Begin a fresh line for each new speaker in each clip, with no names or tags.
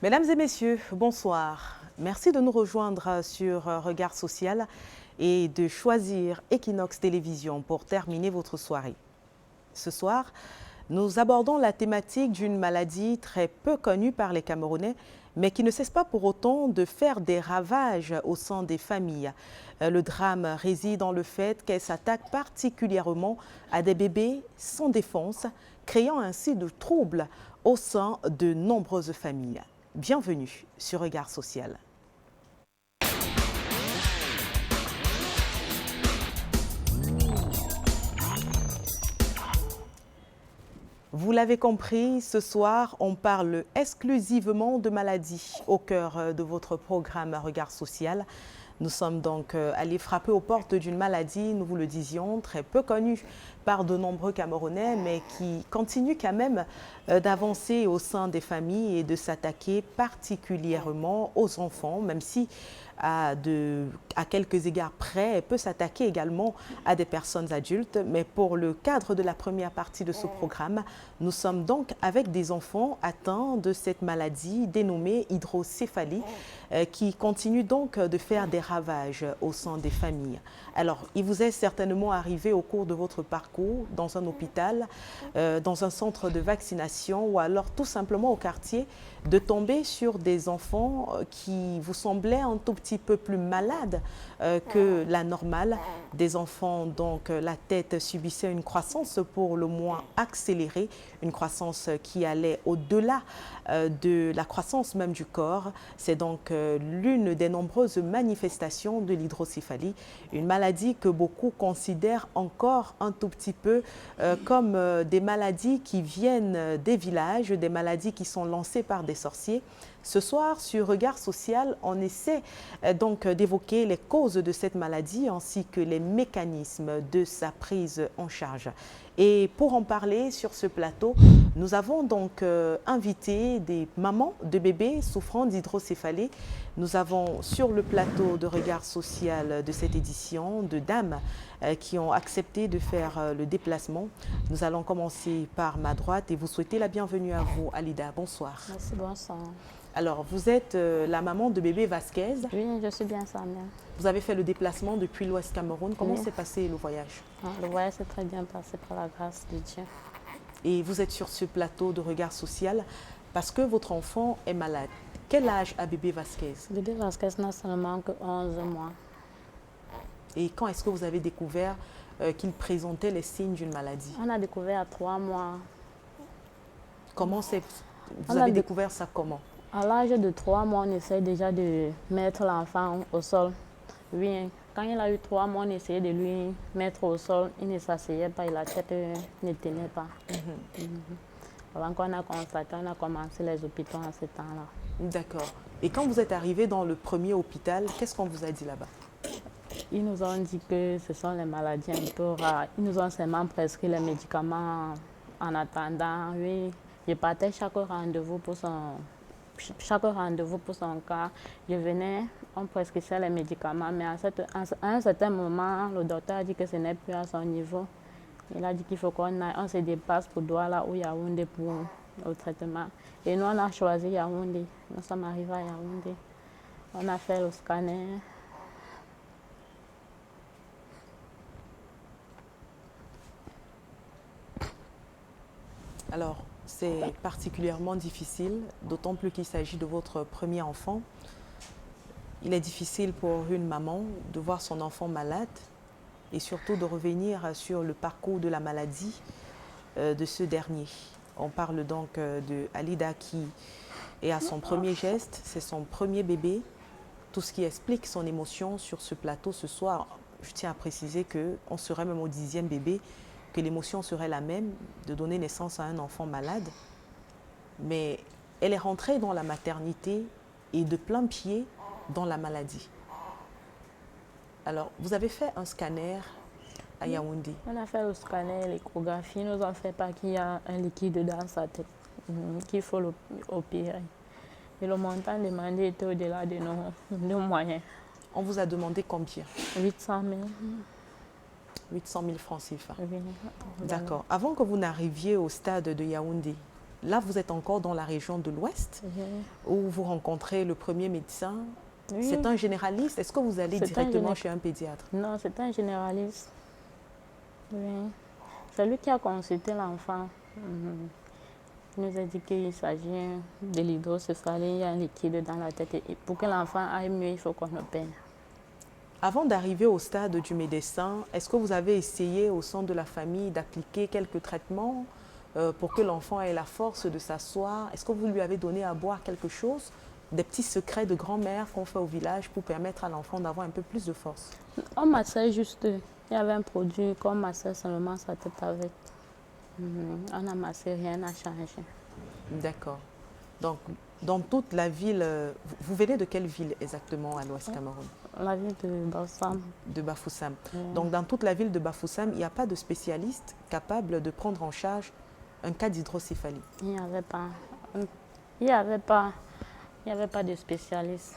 Mesdames et messieurs, bonsoir. Merci de nous rejoindre sur Regard Social et de choisir Equinox Télévision pour terminer votre soirée. Ce soir, nous abordons la thématique d'une maladie très peu connue par les Camerounais, mais qui ne cesse pas pour autant de faire des ravages au sein des familles. Le drame réside dans le fait qu'elle s'attaque particulièrement à des bébés sans défense, créant ainsi de troubles au sein de nombreuses familles. Bienvenue sur Regard Social. Vous l'avez compris, ce soir, on parle exclusivement de maladies au cœur de votre programme Regard Social. Nous sommes donc allés frapper aux portes d'une maladie, nous vous le disions, très peu connue par de nombreux Camerounais, mais qui continue quand même d'avancer au sein des familles et de s'attaquer particulièrement aux enfants, même si à quelques égards près, elle peut s'attaquer également à des personnes adultes. Mais pour le cadre de la première partie de ce programme, nous sommes donc avec des enfants atteints de cette maladie dénommée hydrocéphalie, qui continue donc de faire des ravages au sein des familles. Alors, il vous est certainement arrivé au cours de votre parcours dans un hôpital, dans un centre de vaccination ou alors tout simplement au quartier, de tomber sur des enfants qui vous semblaient un tout petit peu plus malades que la normale. Des enfants dont la tête subissait une croissance pour le moins accélérée, une croissance qui allait au-delà de la croissance même du corps. C'est donc l'une des nombreuses manifestations de l'hydrocéphalie, une maladie que beaucoup considèrent encore un tout petit peu comme des maladies qui viennent des villages, des maladies qui sont lancées par des sorciers. Ce soir, sur Regard Social, on essaie donc d'évoquer les causes de cette maladie ainsi que les mécanismes de sa prise en charge. Et pour en parler sur ce plateau, nous avons donc invité des mamans de bébés souffrant d'hydrocéphalie. Nous avons sur le plateau de Regard Social de cette édition de dames qui ont accepté de faire le déplacement. Nous allons commencer par ma droite et vous souhaiter la bienvenue à vous, Alida. Bonsoir.
Merci, bonsoir.
Alors, vous êtes la maman de bébé Vasquez.
Oui, je suis bien sa mère.
Vous avez fait le déplacement depuis l'Ouest Cameroun. Comment s'est passé le voyage?
Le voyage s'est très bien passé par la grâce de Dieu.
Et vous êtes sur ce plateau de Regard Social parce que votre enfant est malade. Quel âge a bébé Vasquez?
Bébé Vasquez n'a seulement que 11 mois.
Et quand est-ce que vous avez découvert qu'il présentait les signes d'une maladie?
On a découvert à 3 mois.
Comment vous avez découvert ça comment?
À l'âge de 3 mois, on essaie déjà de mettre l'enfant au sol. Oui, quand il a eu 3 mois, on essayait de lui mettre au sol. Il ne s'asseyait pas et la tête ne tenait pas. Avant qu'on a constaté, on a commencé les hôpitaux à ce temps-là.
D'accord. Et quand vous êtes arrivé dans le premier hôpital, qu'est-ce qu'on vous a dit là-bas?
Ils nous ont dit que ce sont les maladies un peu rares. Ils nous ont seulement prescrit les médicaments en attendant. Oui, je partais chaque rendez-vous pour son cas. Je venais, on prescrivait les médicaments, mais à un certain moment, le docteur a dit que ce n'est plus à son niveau. Il a dit qu'il faut on se déplace pour Douala ou Yaoundé pour le traitement. Et nous, on a choisi Yaoundé. Nous sommes arrivés à Yaoundé. On a fait le scanner.
Alors, c'est particulièrement difficile, d'autant plus qu'il s'agit de votre premier enfant. Il est difficile pour une maman de voir son enfant malade et surtout de revenir sur le parcours de la maladie de ce dernier. On parle donc de Alida qui est à son premier geste, c'est son premier bébé. Tout ce qui explique son émotion sur ce plateau ce soir, je tiens à préciser qu'on serait même au 10e bébé, que l'émotion serait la même de donner naissance à un enfant malade. Mais elle est rentrée dans la maternité et de plein pied dans la maladie. Alors, vous avez fait un scanner à Yaoundé.
On a fait le scanner, l'échographie. Ils nous ont fait part qu'il y a un liquide dans sa tête qu'il faut opérer. Et le montant demandé était au-delà de nos moyens.
On vous a demandé combien?
800 000.
800 000 francs CFA.
Oui.
D'accord. Avant que vous n'arriviez au stade de Yaoundé, là, vous êtes encore dans la région de l'Ouest, où vous rencontrez le premier médecin.
Oui.
C'est un généraliste. Est-ce que vous allez
C'est
directement chez un pédiatre?
Non, c'est un généraliste. Oui. C'est lui qui a consulté l'enfant. Il nous a dit qu'il s'agit de l'hydrocéphalie, il y a un liquide dans la tête. Et pour que l'enfant aille mieux, il faut qu'on opère.
Avant d'arriver au stade du médecin, est-ce que vous avez essayé au sein de la famille d'appliquer quelques traitements pour que l'enfant ait la force de s'asseoir? Est-ce que vous lui avez donné à boire quelque chose? Des petits secrets de grand-mère qu'on fait au village pour permettre à l'enfant d'avoir un peu plus de force?
On massait juste. Il y avait un produit qu'on massait seulement sa tête avec. On n'a massé, rien n'a changé.
D'accord. Donc, dans toute la ville, vous venez de quelle ville exactement à l'Ouest Cameroun?
La ville de Bafoussam.
De Bafoussam. Donc, dans toute la ville de Bafoussam, il n'y a pas de spécialiste capable de prendre en charge un cas d'hydrocéphalie?
Il n'y avait pas. Il n'y avait pas. Il n'y avait pas de spécialiste.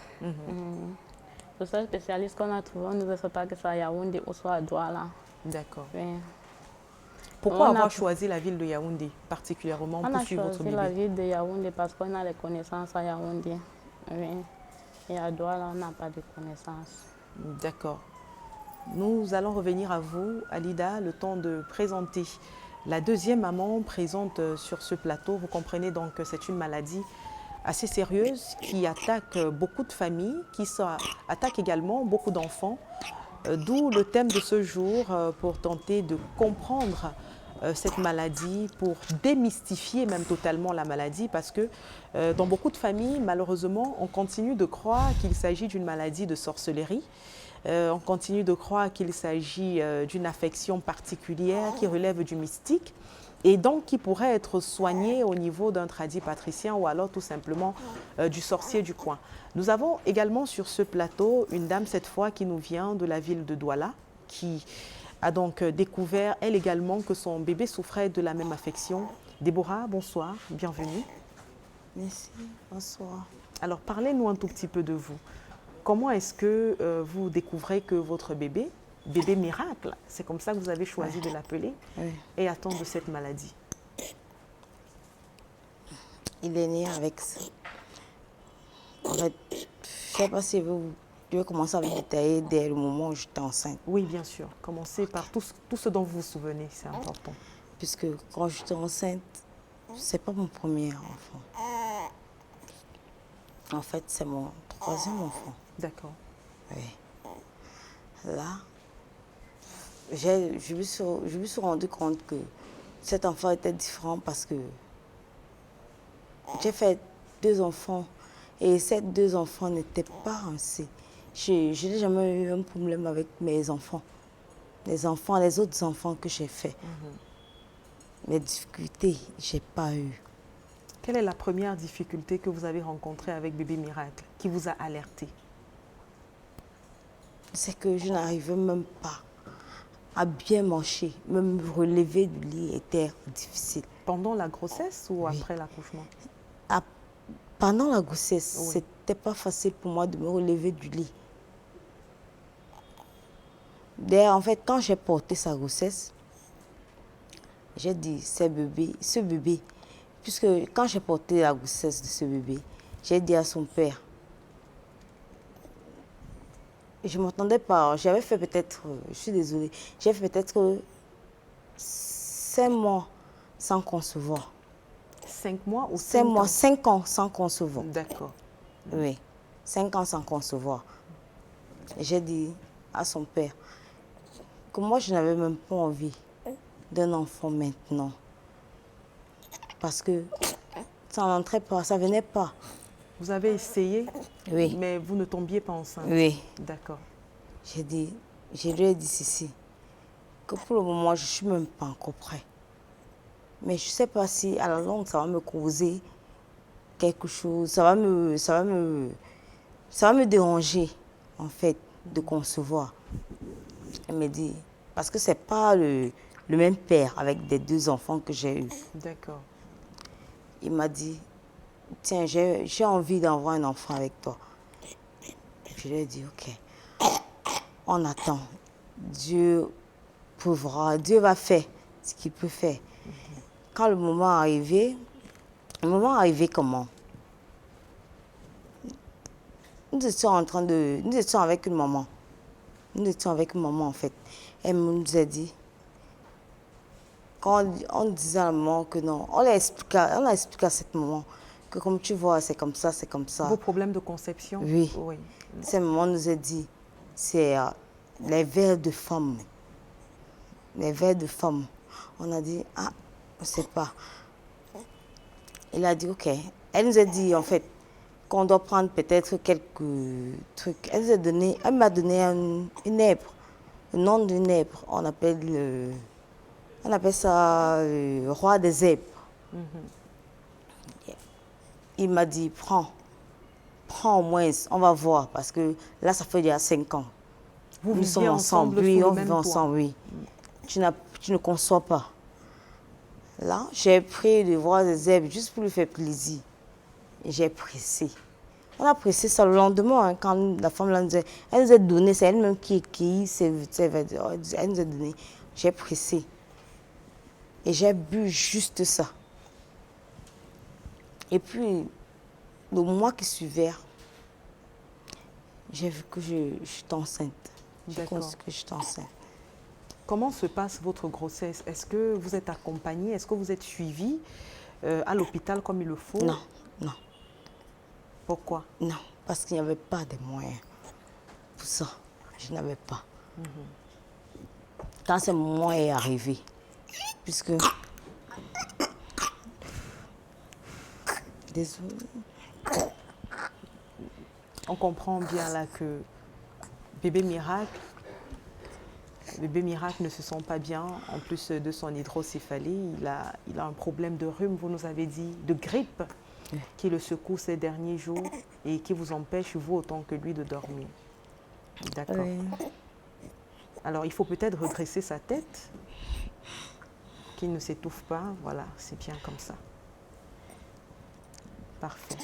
Le seul spécialiste qu'on a trouvé, on ne veut pas que ça à Yaoundé ou soit à Douala.
D'accord.
Oui.
Pourquoi avoir choisi la ville de Yaoundé particulièrement pour suivre votre bébé?
On a choisi la ville de Yaoundé parce qu'on a les connaissances à Yaoundé. Oui. Et à Douala, on n'a pas de connaissances.
D'accord. Nous allons revenir à vous, Alida, le temps de présenter la deuxième maman présente sur ce plateau. Vous comprenez donc que c'est une maladie assez sérieuse qui attaque beaucoup de familles, qui attaque également beaucoup d'enfants. D'où le thème de ce jour pour tenter de comprendre cette maladie, pour démystifier même totalement la maladie, parce que dans beaucoup de familles, malheureusement, on continue de croire qu'il s'agit d'une maladie de sorcellerie. On continue de croire qu'il s'agit d'une affection particulière qui relève du mystique et donc qui pourrait être soignée au niveau d'un tradit patricien ou alors tout simplement du sorcier du coin. Nous avons également sur ce plateau une dame cette fois qui nous vient de la ville de Douala, qui a donc découvert elle également que son bébé souffrait de la même affection. Déborah, bonsoir, bienvenue.
Merci, bonsoir.
Alors parlez-nous un tout petit peu de vous. Comment est-ce que vous découvrez que votre bébé miracle, c'est comme ça que vous avez choisi de l'appeler, est atteint de cette maladie?
Il est né avec ça. En fait, je ne sais pas si vous devez commencer à me détailler dès le moment où j'étais enceinte.
Oui, bien sûr. Commencez par tout ce dont vous vous souvenez, c'est important.
Puisque quand j'étais enceinte, ce n'est pas mon premier enfant. En fait, c'est mon troisième enfant.
D'accord.
Oui. Là, je me suis rendu compte que cet enfant était différent parce que j'ai fait 2 enfants et ces 2 enfants n'étaient pas rincés. Je n'ai jamais eu un problème avec mes enfants. Les autres enfants que j'ai faits. Mes difficultés, je n'ai pas eu.
Quelle est la première difficulté que vous avez rencontrée avec bébé miracle qui vous a alerté?
C'est que je n'arrivais même pas à bien marcher. Même me relever du lit était difficile.
Pendant la grossesse ou après l'accouchement?
Pendant la grossesse, c'était pas facile pour moi de me relever du lit. D'ailleurs, en fait, quand j'ai porté sa grossesse, j'ai dit, ce bébé, puisque quand j'ai porté la grossesse de ce bébé, j'ai dit à son père, je ne m'entendais pas, j'avais fait peut-être, je suis désolée, j'ai fait peut-être 5 mois sans concevoir.
5 mois ou
5 mois, 5 ans sans concevoir.
D'accord.
Oui, 5 ans sans concevoir. J'ai dit à son père que moi, je n'avais même pas envie d'un enfant maintenant. Parce que ça n'entrait pas, ça ne venait pas.
Vous avez essayé,
oui,
mais vous ne tombiez pas enceinte?
Oui.
D'accord.
Je lui ai dit ceci, que pour le moment, je ne suis même pas encore prêt. Mais je ne sais pas si à la longue, ça va me causer quelque chose, ça va me déranger, en fait, de concevoir. Elle me dit, parce que ce n'est pas le même père avec des 2 enfants que j'ai eus.
D'accord.
Il m'a dit, tiens, j'ai envie d'avoir un enfant avec toi. Je lui ai dit, ok, on attend. Dieu prouvera, Dieu va faire ce qu'il peut faire. Quand le moment est arrivé, Le moment arrivé comment? Nous étions avec une maman. Nous étions avec une maman en fait. Elle nous a dit, quand on disait à la maman que non, on a expliqué à cette maman que comme tu vois, c'est comme ça, c'est comme ça.
Vos problèmes de conception?
Oui.
Oui.
Cette maman nous a dit, c'est les vers de femme. Les vers de femme. On a dit, ah, on ne sait pas. Il a dit, ok. Elle nous a dit en fait qu'on doit prendre peut-être quelques trucs. Elle m'a donné une zèbre, le nom d'une zèbre. On appelle ça roi des zèbres. Il m'a dit, prends au moins, on va voir, parce que là, ça fait déjà 5 ans.
Vous
Nous sommes
viviez
ensemble,
ensemble
oui,
sous
on
le même
vit
toit.
ensemble, oui. Tu ne conçois pas. Là, j'ai pris de voir des zèbres juste pour lui faire plaisir. Et j'ai pressé. On a pressé ça le lendemain, hein, quand la femme là, elle nous a donné, c'est elle-même qui écrit, elle nous a donné. J'ai pressé. Et j'ai bu juste ça. Et puis, le mois qui suivait, j'ai vu que je suis enceinte. J'ai
D'accord.
connu que je suis enceinte.
Comment se passe votre grossesse? Est-ce que vous êtes accompagnée? Est-ce que vous êtes suivie à l'hôpital comme il le faut?
Non, non,
Pourquoi?
non, parce qu'il n'y avait pas de moyens pour ça. Je n'avais pas. Quand ce moment est arrivé, puisque... Désolée.
On comprend bien là que bébé miracle ne se sent pas bien. En plus de son hydrocéphalie, il a un problème de rhume, vous nous avez dit, de grippe, qui le secoue ces derniers jours et qui vous empêche, vous autant que lui, de dormir. D'accord.
Oui.
Alors, il faut peut-être redresser sa tête, qu'il ne s'étouffe pas. Voilà, c'est bien comme ça. Parfait.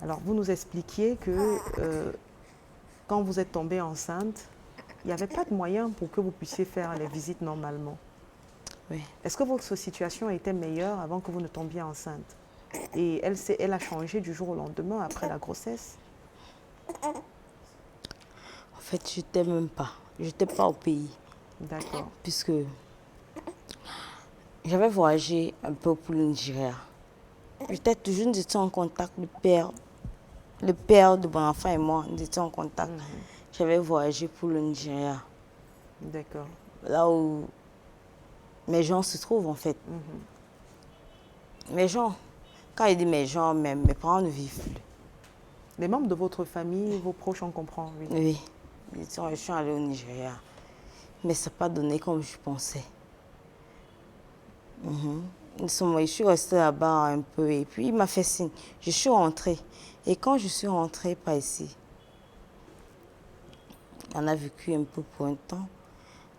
Alors, vous nous expliquiez que quand vous êtes tombée enceinte, il n'y avait pas de moyen pour que vous puissiez faire les visites normalement.
Oui.
Est-ce que votre situation était meilleure avant que vous ne tombiez enceinte? Et elle a changé du jour au lendemain après la grossesse?
En fait, je n'étais même pas. Je n'étais pas au pays.
D'accord.
Puisque j'avais voyagé un peu pour le Nigeria. J'étais toujours, nous étions en contact, le père de mon enfant et moi, nous étions en contact. J'avais voyagé pour le Nigeria.
D'accord.
Là où mes gens se trouvent en fait. Mes gens, quand il dit mes gens, mes parents ne vivent plus.
Les membres de votre famille, vos proches, on comprend, oui.
Oui, je suis allée au Nigeria. Mais ça n'a pas donné comme je pensais. Je suis restée là-bas un peu et puis il m'a fait signe. Je suis rentrée. Et quand je suis rentrée par ici, on a vécu un peu pour un temps.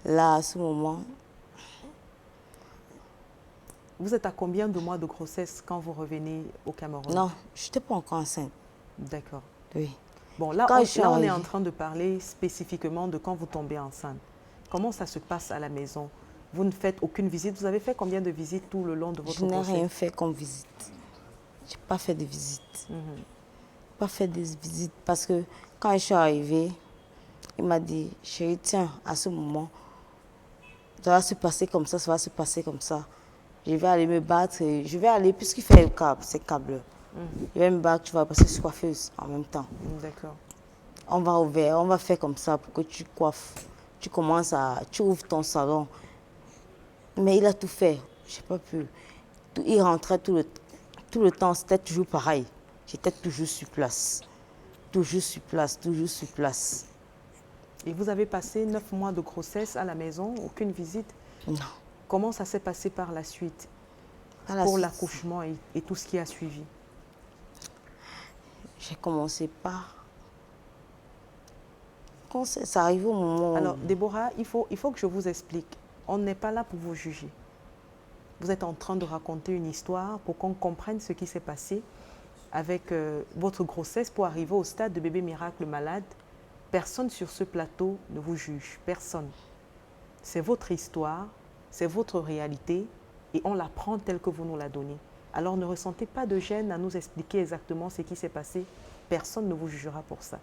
Là, à ce moment,
Vous êtes à combien de mois de grossesse quand vous revenez au Cameroun?
non, je n'étais pas encore enceinte.
D'accord.
Oui.
Bon, là,
Quand je suis
on est
arrivée-
en train de parler spécifiquement de quand vous tombez enceinte. Comment ça se passe à la maison? Vous ne faites aucune visite. Vous avez fait combien de visites tout le long de votre
Je n'ai
grossesse?
rien fait comme visite. Je n'ai pas fait de visite. Pas fait de visite parce que quand je suis arrivée, il m'a dit, chérie, tiens, à ce moment, ça va se passer comme ça va se passer comme ça. Je vais aller me battre, je vais aller, puisqu'il fait le câble, c'est câble. Je vais me battre, tu vas passer sur coiffeuse en même temps.
D'accord.
On va faire comme ça pour que tu coiffes. Tu ouvres ton salon. Mais il a tout fait, je n'ai pas pu. Il rentrait tout le temps, c'était toujours pareil. J'étais toujours sur place. Toujours sur place, toujours sur place.
Et vous avez passé 9 mois de grossesse à la maison, aucune visite.
Non.
Comment ça s'est passé par la suite
À la
pour
suite,
l'accouchement et tout ce qui a suivi?
j'ai commencé par... Quand ça arrive au moment où...
Alors, Déborah, il faut que je vous explique. On n'est pas là pour vous juger. Vous êtes en train de raconter une histoire pour qu'on comprenne ce qui s'est passé avec votre grossesse pour arriver au stade de bébé miracle malade. Personne sur ce plateau ne vous juge, personne. C'est votre histoire, c'est votre réalité et on la prend telle que vous nous la donnez. Alors ne ressentez pas de gêne à nous expliquer exactement ce qui s'est passé. Personne ne vous jugera pour ça.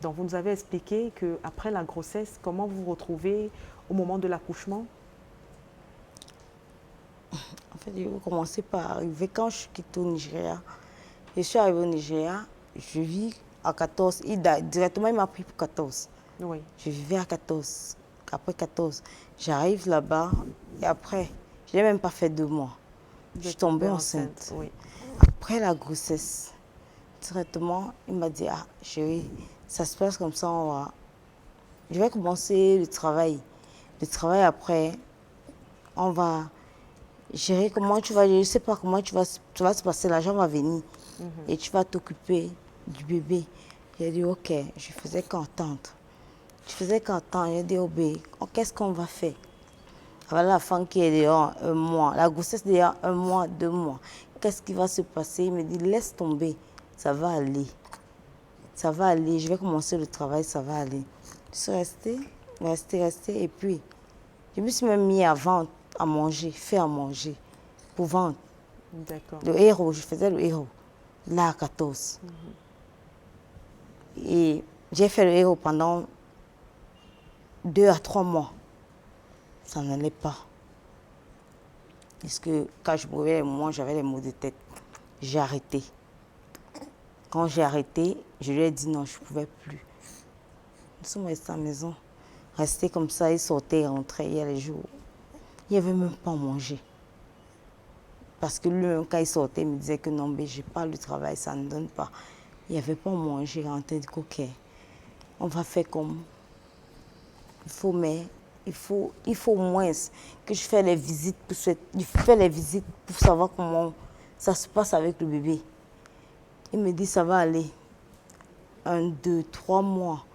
Donc vous nous avez expliqué qu'après la grossesse, comment vous vous retrouvez au moment de l'accouchement?
En fait, je vais commencer par arriver quand je quitte au Nigeria. Je suis arrivée au Nigeria, je vis à 14. Directement, il m'a pris pour 14.
Oui.
Je vivais à 14. Après 14, j'arrive là-bas et après, je n'ai même pas fait 2 mois. Je suis tombée enceinte.
Oui.
Après la grossesse, directement, il m'a dit, ah chérie, ça se passe comme ça, je vais commencer le travail. Le travail après, on va gérer comment tu vas, je ne sais pas comment tu vas se passer, l'argent va venir et tu vas t'occuper du bébé. J'ai dit, ok, je faisais qu'entendre. Je faisais qu'entendre, j'ai dit, oh bébé, qu'est-ce qu'on va faire? Voilà la femme qui est dehors 1 mois, la grossesse dehors 1 mois, 2 mois. Qu'est-ce qui va se passer? Il me dit, laisse tomber, ça va aller. Ça va aller, je vais commencer le travail, ça va aller. Je suis restée, et puis je me suis même mis à vendre, à manger, faire à manger, pour vendre.
D'accord.
Le héros, je faisais le héros, là à 14. Et j'ai fait le héros pendant 2 à 3 mois. Ça n'allait pas. Parce que quand je brûlais les moments, j'avais les maux de tête. J'ai arrêté. Quand j'ai arrêté, je lui ai dit non, je ne pouvais plus. Nous sommes restés à la maison. Restés comme ça, ils sortaient, ils rentraient. Il y a les jours. Il n'y avait même pas à manger. Parce que lui, quand il sortait, il me disait que non, mais je n'ai pas le travail, ça ne donne pas. Il n'y avait pas à manger. Il rentrait, il dit ok, on va faire comme. Il faut moins que je fasse les visites pour savoir comment ça se passe avec le bébé. Il me dit ça va aller. 1, 2, 3 mois,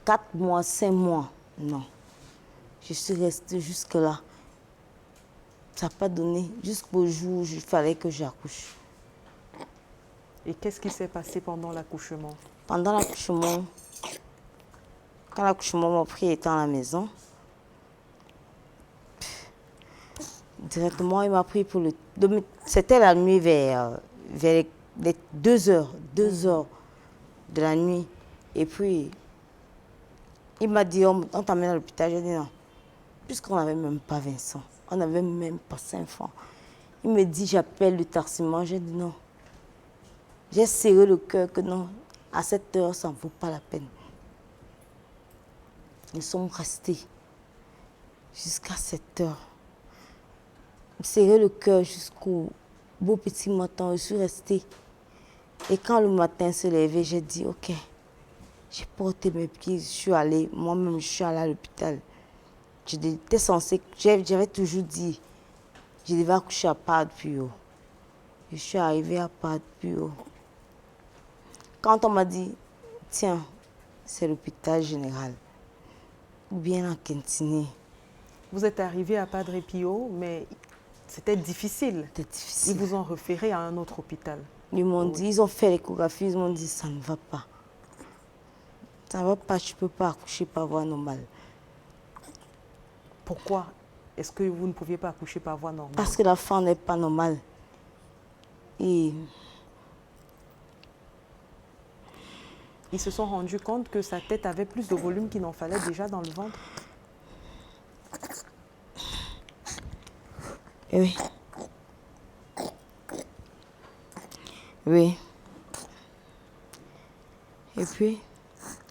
4 mois, 5 mois. Non. Je suis restée jusque-là. Ça n'a pas donné. Jusqu'au jour où il fallait que j'accouche.
Et qu'est-ce qui s'est passé pendant l'accouchement?
Pendant l'accouchement, quand l'accouchement m'a pris étant à la maison, directement, il m'a pris pour le... C'était la nuit vers les 2 heures de la nuit. Et puis, il m'a dit, on t'amène à l'hôpital. J'ai dit non, puisqu'on n'avait même pas Vincent, on n'avait même pas 5 francs. Il me dit, j'appelle le taximan. J'ai dit non. J'ai serré le cœur que non, à cette heure, ça ne vaut pas la peine. Nous sommes restés jusqu'à 7 heures. Serré le cœur jusqu'au beau petit matin. Je suis restée. Et quand le matin se levait, j'ai dit, ok, j'ai porté mes pieds, je suis allée, moi-même, je suis allée à l'hôpital. J'étais censée, j'avais toujours dit, je devais accoucher à Pad-Puyo. Je suis arrivée à Pad-Puyo. Quand on m'a dit, tiens, c'est l'hôpital général, ou bien à Kentini.
Vous êtes arrivé à Padre Pio, mais c'était difficile.
C'était difficile.
Ils vous ont référé à un autre hôpital.
Ils m'ont dit, ils ont fait l'échographie, ils m'ont dit, ça ne va pas. Ça ne va pas, tu ne peux pas accoucher par voie normale.
Pourquoi est-ce que vous ne pouviez pas accoucher par voie normale?
Parce que la femme n'est pas normale. Et
ils se sont rendus compte que sa tête avait plus de volume qu'il n'en fallait déjà dans le ventre.
oui. Oui. Et puis,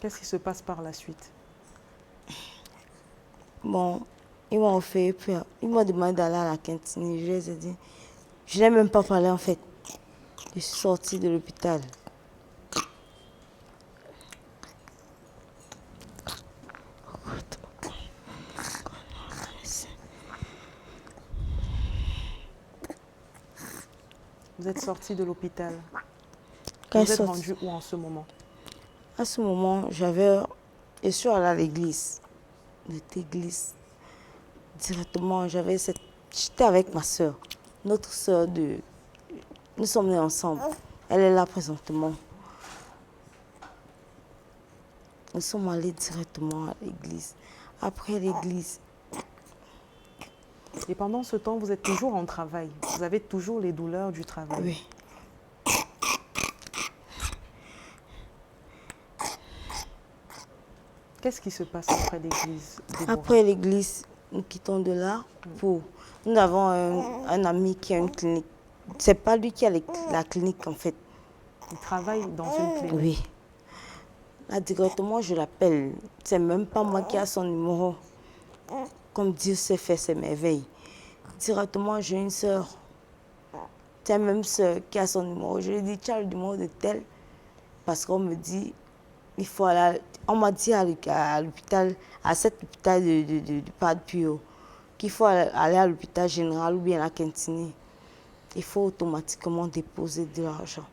Qu'est-ce qui se passe par la suite?
bon, ils m'ont fait, puis ils m'ont demandé d'aller à la cantine. Je les ai dit, je n'ai même pas parlé en fait. Je suis sortie de l'hôpital.
Vous êtes sorti de l'hôpital.
Quand
Vous êtes
sorti-
rendu où en ce moment?
À ce moment, je suis allée à l'église. L'église. Directement, j'étais avec ma soeur. Notre soeur nous sommes nés ensemble. Elle est là présentement. Nous sommes allés directement à l'église. Après l'église,
Et pendant ce temps, vous êtes toujours en travail. Vous avez toujours les douleurs du travail.
Oui.
Qu'est-ce qui se passe après l'église, Déborah?
Après l'église, nous quittons de là pour... Nous avons un ami qui a une clinique. C'est pas lui qui a la clinique en fait.
Il travaille dans une clinique.
Oui. Là, directement, je l'appelle. C'est même pas moi qui a son numéro. Comme Dieu sait faire ses merveilles. Directement, j'ai une soeur. C'est la même soeur qui a son numéro. Je lui ai dit, tu as le numéro de tel. Parce qu'on me dit, il faut aller... On m'a dit à l'hôpital, à cet hôpital de Padre Pio, qu'il faut aller à l'hôpital général ou bien à la Quintini. Il faut automatiquement déposer de l'argent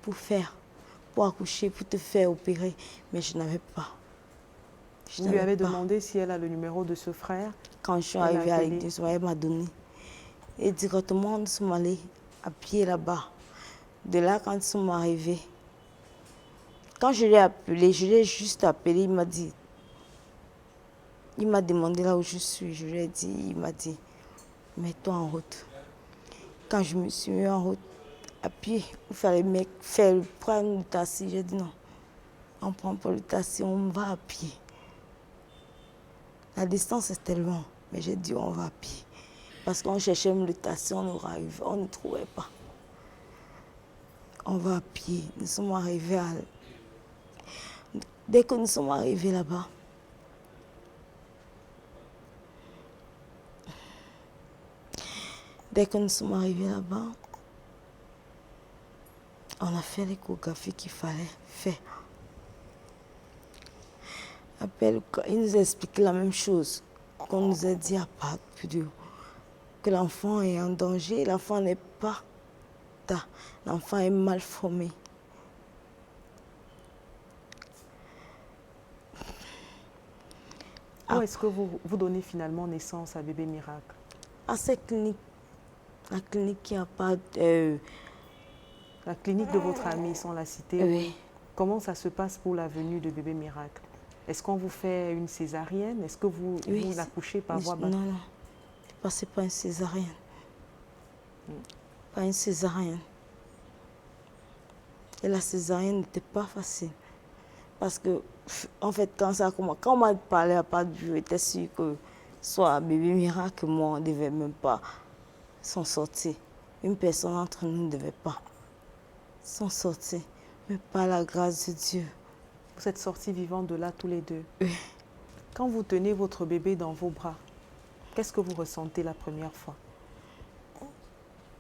pour accoucher, pour te faire opérer. Mais je n'avais pas.
Vous lui avez demandé si elle a le numéro de ce frère?
Quand je suis arrivée à l'église, elle m'a donné. Et directement, nous sommes allés à pied là-bas. De là, quand nous sommes arrivés, quand je l'ai appelé, je l'ai juste appelé, il m'a dit, il m'a demandé là où je suis. Je lui ai dit, il m'a dit, mets-toi en route. Quand je me suis mis en route, à pied, il fallait prendre le taxi. J'ai dit non, on ne prend pas le taxi, on va à pied. La distance était loin, mais j'ai dit on va à pied. Parce qu'on cherchait le taxi, on ne trouvait pas. On va à pied. Nous sommes arrivés à... Dès que nous sommes arrivés là-bas, on a fait l'échographie qu'il fallait faire. Après, il nous a expliqué la même chose qu'on nous a dit à part que l'enfant est en danger, l'enfant n'est pas là, l'enfant est mal formé.
Où est-ce que vous donnez finalement naissance à bébé miracle?
À cette clinique, la clinique qui a pas...
La clinique de votre ami, sans la citer.
Oui.
Comment ça se passe pour la venue de bébé miracle? Est-ce qu'on vous fait une césarienne? Est-ce que vous l'accouchez par voie basse?
Non, non. C'est pas une césarienne. Pas une césarienne. Et la césarienne n'était pas facile. Parce que, en fait, quand on m'a parlé à part du, j'étais sûre que soit bébé miracle, moi, on ne devait même pas s'en sortir. Une personne entre nous ne devait pas s'en sortir. Mais par la grâce de Dieu.
Vous êtes sortis vivants de là tous les deux?
Oui.
Quand vous tenez votre bébé dans vos bras, qu'est-ce que vous ressentez la première fois?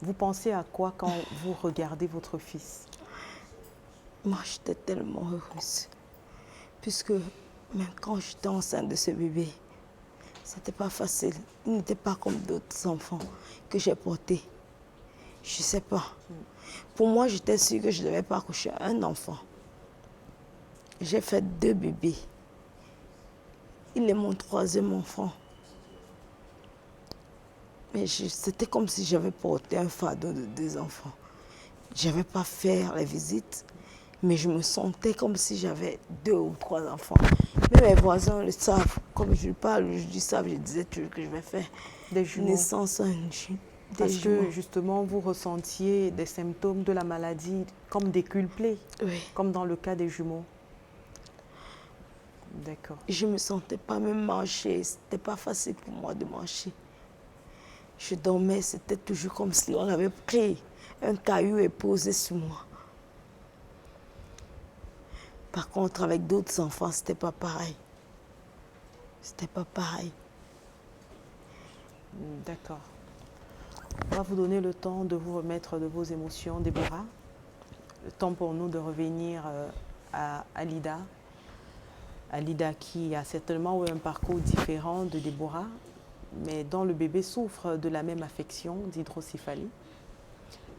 Vous pensez à quoi quand vous regardez votre fils?
Moi, j'étais tellement heureuse. Puisque même quand j'étais enceinte de ce bébé, c'était pas facile. Il n'était pas comme d'autres enfants que j'ai portés. Je sais pas. Pour moi, j'étais sûre que je ne devais pas accoucher un enfant. J'ai fait 2 bébés. Il est mon 3e enfant. Mais c'était comme si j'avais porté un fardeau de 2 enfants. Je n'avais pas fait les visites, mais je me sentais comme si j'avais 2 ou 3 enfants. Mais mes voisins le savent. Comme je parle, je dis ça, je disais toujours que je vais faire
des jumeaux.
Naissance
Parce que justement, vous ressentiez des symptômes de la maladie comme décuplés,
oui.
Comme dans le cas des jumeaux. D'accord.
Je ne me sentais pas même marcher. Ce n'était pas facile pour moi de marcher. Je dormais, c'était toujours comme si on avait pris un caillou et posé sur moi. Par contre, avec d'autres enfants, ce n'était pas pareil. C'était pas pareil.
D'accord. On va vous donner le temps de vous remettre de vos émotions, Déborah. Le temps pour nous de revenir à Alida. Alida qui a certainement eu un parcours différent de Déborah, mais dont le bébé souffre de la même affection d'hydrocéphalie.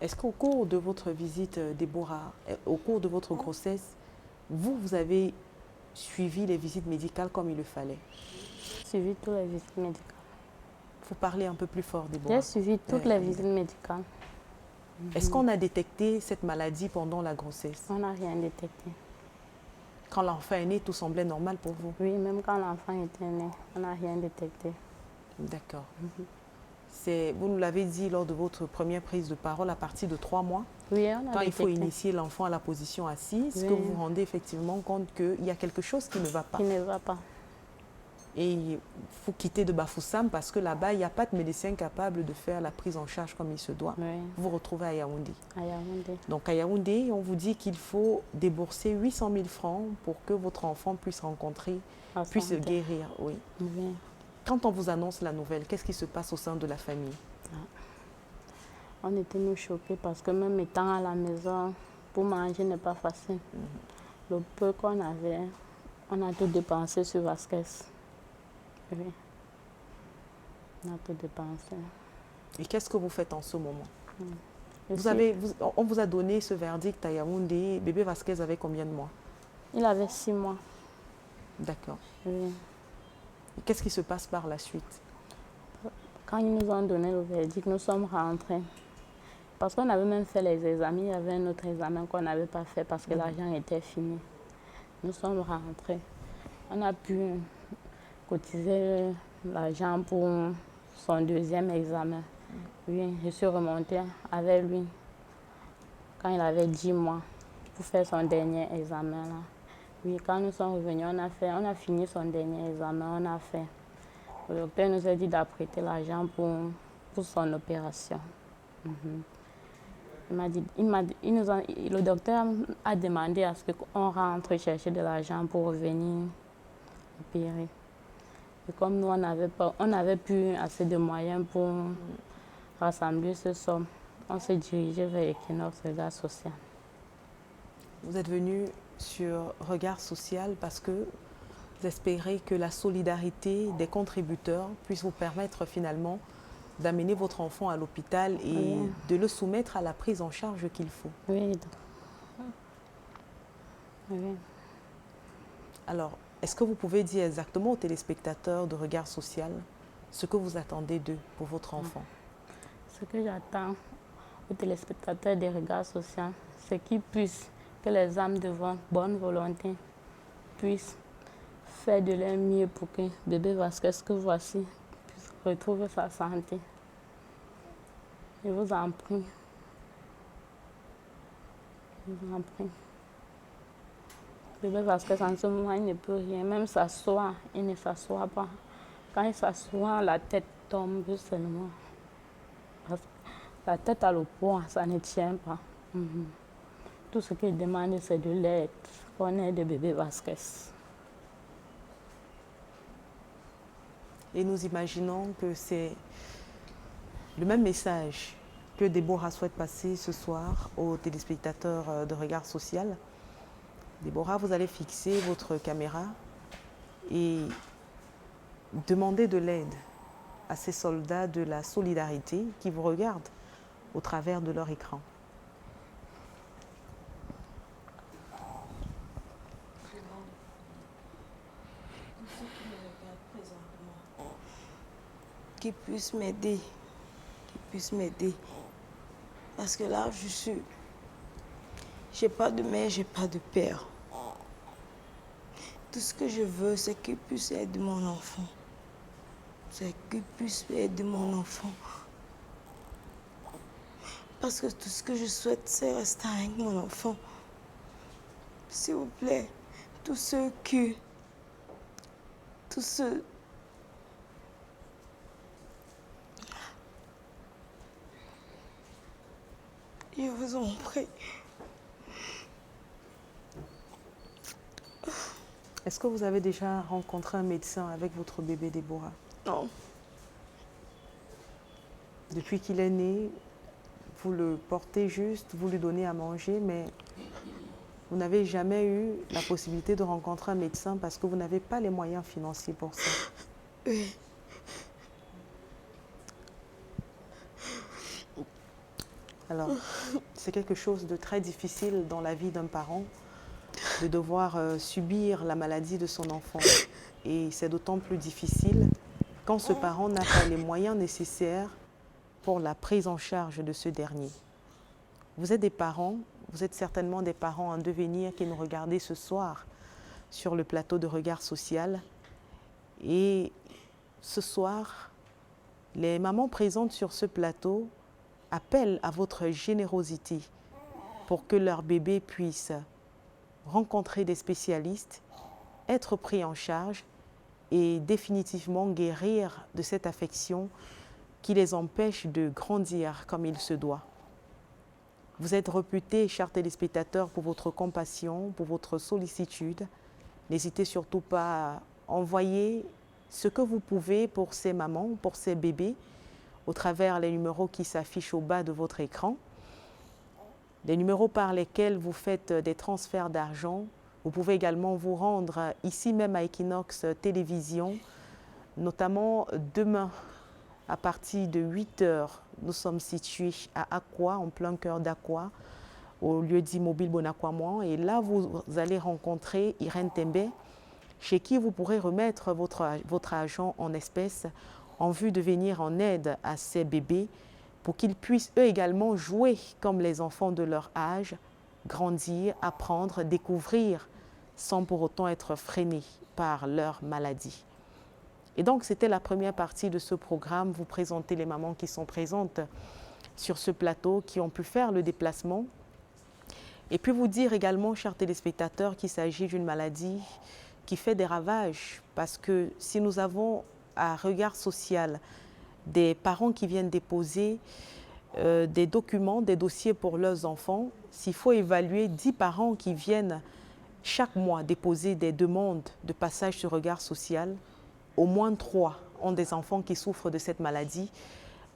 Est-ce qu'au cours de votre visite, Déborah, au cours de votre grossesse, vous avez suivi les visites médicales comme il le fallait?
Suivi toutes les visites médicales.
Il faut parler un peu plus fort, Déborah.
J'ai suivi toutes les visites médicales.
Est-ce qu'on a détecté cette maladie pendant la grossesse?
On n'a rien détecté.
Quand l'enfant est né, tout semblait normal pour vous?
Oui, même quand l'enfant était né, on n'a rien détecté.
D'accord. Vous nous l'avez dit lors de votre première prise de parole, à partir de 3 mois,
Oui, on a
quand il faut
détecté.
initier l'enfant à la position assise,
Oui.
que vous vous rendez effectivement compte qu'il y a quelque chose qui ne va pas.
Qui ne va pas.
Et il faut quitter de Bafoussam parce que là-bas, il n'y a pas de médecin capable de faire la prise en charge comme il se doit.
Oui.
Vous vous retrouvez à Yaoundé.
À Yaoundé.
Donc à Yaoundé, on vous dit qu'il faut débourser 800 000 francs pour que votre enfant puisse puisse guérir. Oui.
Oui.
Quand on vous annonce la nouvelle, qu'est-ce qui se passe au sein de la famille?
On était nous choqués parce que même étant à la maison, pour manger n'est pas facile. Le peu qu'on avait, on a tout dépensé sur Vasquez. Oui. On a tout dépensé.
Et qu'est-ce que vous faites en ce moment?
Et
On vous a donné ce verdict à Yaoundé. Bébé Vasquez avait combien de mois?
il avait 6 mois.
D'accord.
Oui.
Et qu'est-ce qui se passe par la suite?
Quand ils nous ont donné le verdict, nous sommes rentrés. Parce qu'on avait même fait les examens. Il y avait un autre examen qu'on n'avait pas fait parce que l'argent était fini. Nous sommes rentrés. On a pu cotiser l'argent pour son deuxième examen. Oui, je suis remontée avec lui quand il avait 10 mois pour faire son dernier examen. Là. Oui, quand nous sommes revenus, on a fini son dernier examen, on a fait. Le docteur nous a dit d'apprêter l'argent pour son opération. Le docteur a demandé à ce qu'on rentre chercher de l'argent pour revenir opérer. Et comme nous, on n'avait plus assez de moyens pour rassembler ce somme, on s'est dirigé vers Equinox Regard Social.
Vous êtes venu sur Regard Social parce que vous espérez que la solidarité des contributeurs puisse vous permettre finalement d'amener votre enfant à l'hôpital et de le soumettre à la prise en charge qu'il faut.
Oui. Oui.
Alors, est-ce que vous pouvez dire exactement aux téléspectateurs de Regard Social ce que vous attendez d'eux pour votre enfant?
Ce que j'attends aux téléspectateurs des Regards Sociaux, c'est que les âmes de bonne volonté puissent faire de leur mieux pour que bébé Vasquez, que voici, puisse retrouver sa santé. Je vous en prie. Je vous en prie. Bébé Vasquez, en ce moment, il ne peut rien. Même s'asseoir, il ne s'assoit pas. Quand il s'assoit, la tête tombe seulement. Parce que la tête a le poids, ça ne tient pas. Tout ce qu'il demande, c'est de l'aide. On aide de bébé Vasquez.
Et nous imaginons que c'est le même message que Déborah souhaite passer ce soir aux téléspectateurs de Regard Social. Déborah, vous allez fixer votre caméra et demander de l'aide à ces soldats de la solidarité qui vous regardent au travers de leur écran.
Qui puisse m'aider, parce que là, j'ai pas de mère, j'ai pas de père. Tout ce que je veux, c'est qu'il puisse aider mon enfant. C'est qu'il puisse aider mon enfant. Parce que tout ce que je souhaite, c'est rester avec mon enfant. S'il vous plaît, tous ceux je vous en prie.
Est-ce que vous avez déjà rencontré un médecin avec votre bébé Déborah?
Non.
Depuis qu'il est né, vous le portez juste, vous lui donnez à manger, mais vous n'avez jamais eu la possibilité de rencontrer un médecin parce que vous n'avez pas les moyens financiers pour ça.
Oui.
Alors, c'est quelque chose de très difficile dans la vie d'un parent de devoir subir la maladie de son enfant. Et c'est d'autant plus difficile quand ce parent n'a pas les moyens nécessaires pour la prise en charge de ce dernier. Vous êtes des parents, vous êtes certainement des parents en devenir qui nous regardez ce soir sur le plateau de Regard Social. Et ce soir, les mamans présentes sur ce plateau appellent à votre générosité pour que leur bébé puisse rencontrer des spécialistes, être pris en charge et définitivement guérir de cette affection qui les empêche de grandir comme il se doit. Vous êtes réputés, chers téléspectateurs, pour votre compassion, pour votre sollicitude. N'hésitez surtout pas à envoyer ce que vous pouvez pour ces mamans, pour ces bébés, au travers les numéros qui s'affichent au bas de votre écran. Les numéros par lesquels vous faites des transferts d'argent. Vous pouvez également vous rendre ici même à Equinox Télévision, notamment demain à partir de 8 h. Nous sommes situés à Akwa, en plein cœur d'Akwa, au lieu-dit Mobile Bonakwamouan. Et là, vous allez rencontrer Irène Tembe, chez qui vous pourrez remettre votre argent en espèces en vue de venir en aide à ces bébés pour qu'ils puissent eux également jouer comme les enfants de leur âge, grandir, apprendre, découvrir sans pour autant être freinés par leur maladie. Et donc, c'était la première partie de ce programme, vous présenter les mamans qui sont présentes sur ce plateau, qui ont pu faire le déplacement. Et puis vous dire également, chers téléspectateurs, qu'il s'agit d'une maladie qui fait des ravages, parce que si nous avons à regard social des parents qui viennent déposer des documents, des dossiers pour leurs enfants, s'il faut évaluer 10 parents qui viennent chaque mois déposer des demandes de passage sur regard social, au moins 3 ont des enfants qui souffrent de cette maladie.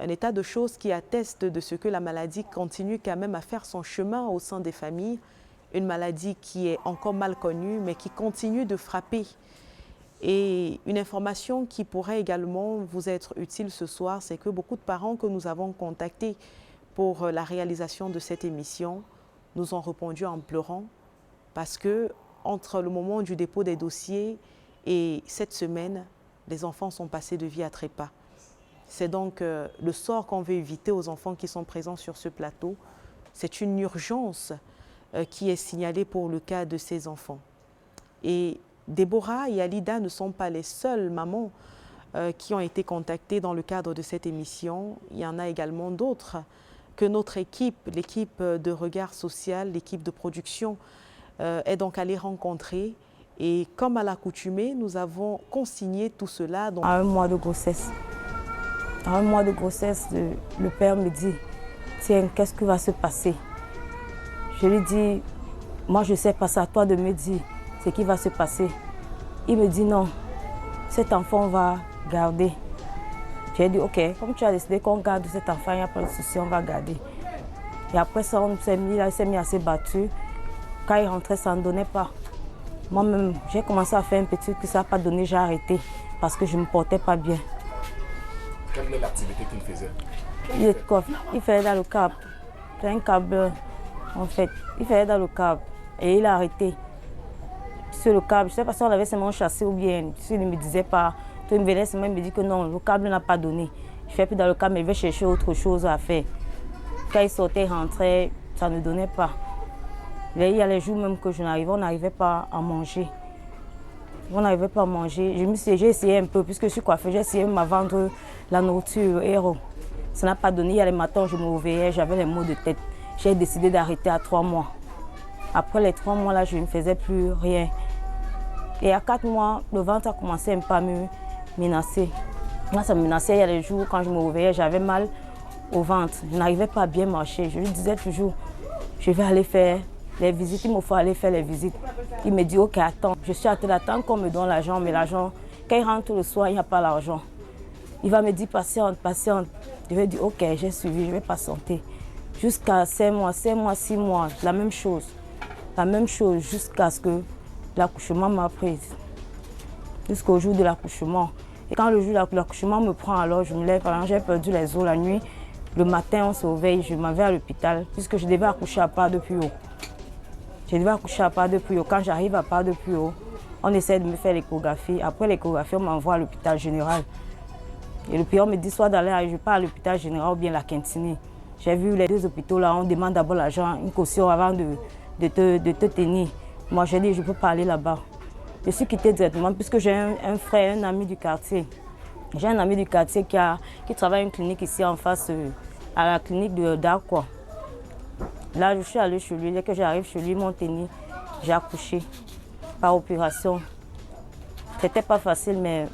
Un état de choses qui atteste de ce que la maladie continue quand même à faire son chemin au sein des familles. Une maladie qui est encore mal connue, mais qui continue de frapper. Et une information qui pourrait également vous être utile ce soir, c'est que beaucoup de parents que nous avons contactés pour la réalisation de cette émission nous ont répondu en pleurant parce que entre le moment du dépôt des dossiers et cette semaine, les enfants sont passés de vie à trépas. C'est donc le sort qu'on veut éviter aux enfants qui sont présents sur ce plateau. C'est une urgence qui est signalée pour le cas de ces enfants. Et Déborah et Alida ne sont pas les seules mamans qui ont été contactées dans le cadre de cette émission. Il y en a également d'autres que notre équipe, l'équipe de Regard Social, l'équipe de production, est donc allée rencontrer. Et comme à l'accoutumée, nous avons consigné tout cela.
À 1 mois de grossesse. À 1 mois de grossesse, le père me dit, tiens, qu'est-ce qui va se passer? Je lui dis, moi je ne sais pas, c'est à toi de me dire ce qui va se passer. Il me dit non, cet enfant on va garder. J'ai dit ok, comme tu as décidé qu'on garde cet enfant, il n'y a pas de souci, on va garder. Et après ça, il s'est mis à se battre. Quand il rentrait, ça ne donnait pas. Moi-même, j'ai commencé à faire un petit truc que ça n'a pas donné, j'ai arrêté parce que je ne me portais pas bien.
Quelle est l'activité qu'il faisait?
Il faisait dans le câble. C'est un câble en fait. Il faisait dans le câble et il a arrêté. Sur le câble, je ne sais pas si on l'avait seulement chassé ou bien s'il ne me disait pas. Tout il me venait seulement me dit que non, le câble n'a pas donné. Je ne fais plus dans le câble, mais je vais chercher autre chose à faire. Quand il sortait, rentrait, ça ne donnait pas. Là, il y a les jours même que on n'arrivait pas à manger. On n'arrivait pas à manger. J'ai essayé un peu, puisque je suis coiffée, j'ai essayé même à vendre la nourriture héros. Ça n'a pas donné. Il y a les matins, je me réveillais, j'avais les maux de tête. J'ai décidé d'arrêter à 3 mois. Après les 3 mois, là, je ne faisais plus rien. Et à 4 mois, le ventre a commencé un peu à me menacer. Moi, ça me menaçait. Il y a les jours, quand je me réveillais, j'avais mal au ventre. Je n'arrivais pas à bien marcher. Je lui disais toujours, je vais aller faire les visites. Il me faut aller faire les visites. Il me dit, ok, attends. Je suis à d'attendre qu'on me donne l'argent, mais l'argent, quand il rentre le soir, il n'y a pas l'argent. Il va me dire, patiente, patiente. Je vais dire, ok, j'ai suivi, je vais patienter. Jusqu'à 5 mois, 6 mois, la même chose. La même chose jusqu'à ce que l'accouchement m'a prise. Jusqu'au jour de l'accouchement. Et quand le jour de l'accouchement me prend, alors je me lève, j'ai perdu les os la nuit. Le matin, on se réveille, je m'en vais à l'hôpital, puisque je devais accoucher à part de plus haut. Je devais accoucher à part de plus haut. Quand j'arrive à part de plus haut, on essaie de me faire l'échographie. Après l'échographie, on m'envoie à l'hôpital général. Et le pire me dit soit d'aller, je pars à l'hôpital général ou bien la Quintini. J'ai vu les 2 hôpitaux là, on demande d'abord l'argent, une caution avant de te tenir. Moi, j'ai dit, je ne peux pas aller là-bas. Je suis quittée directement puisque j'ai un frère, un ami du quartier. J'ai un ami du quartier qui travaille à une clinique ici en face, à la clinique d'Aqua. Là, je suis allée chez lui. Dès que j'arrive chez lui, ils m'ont tenu. J'ai accouché par opération. C'était pas facile, mais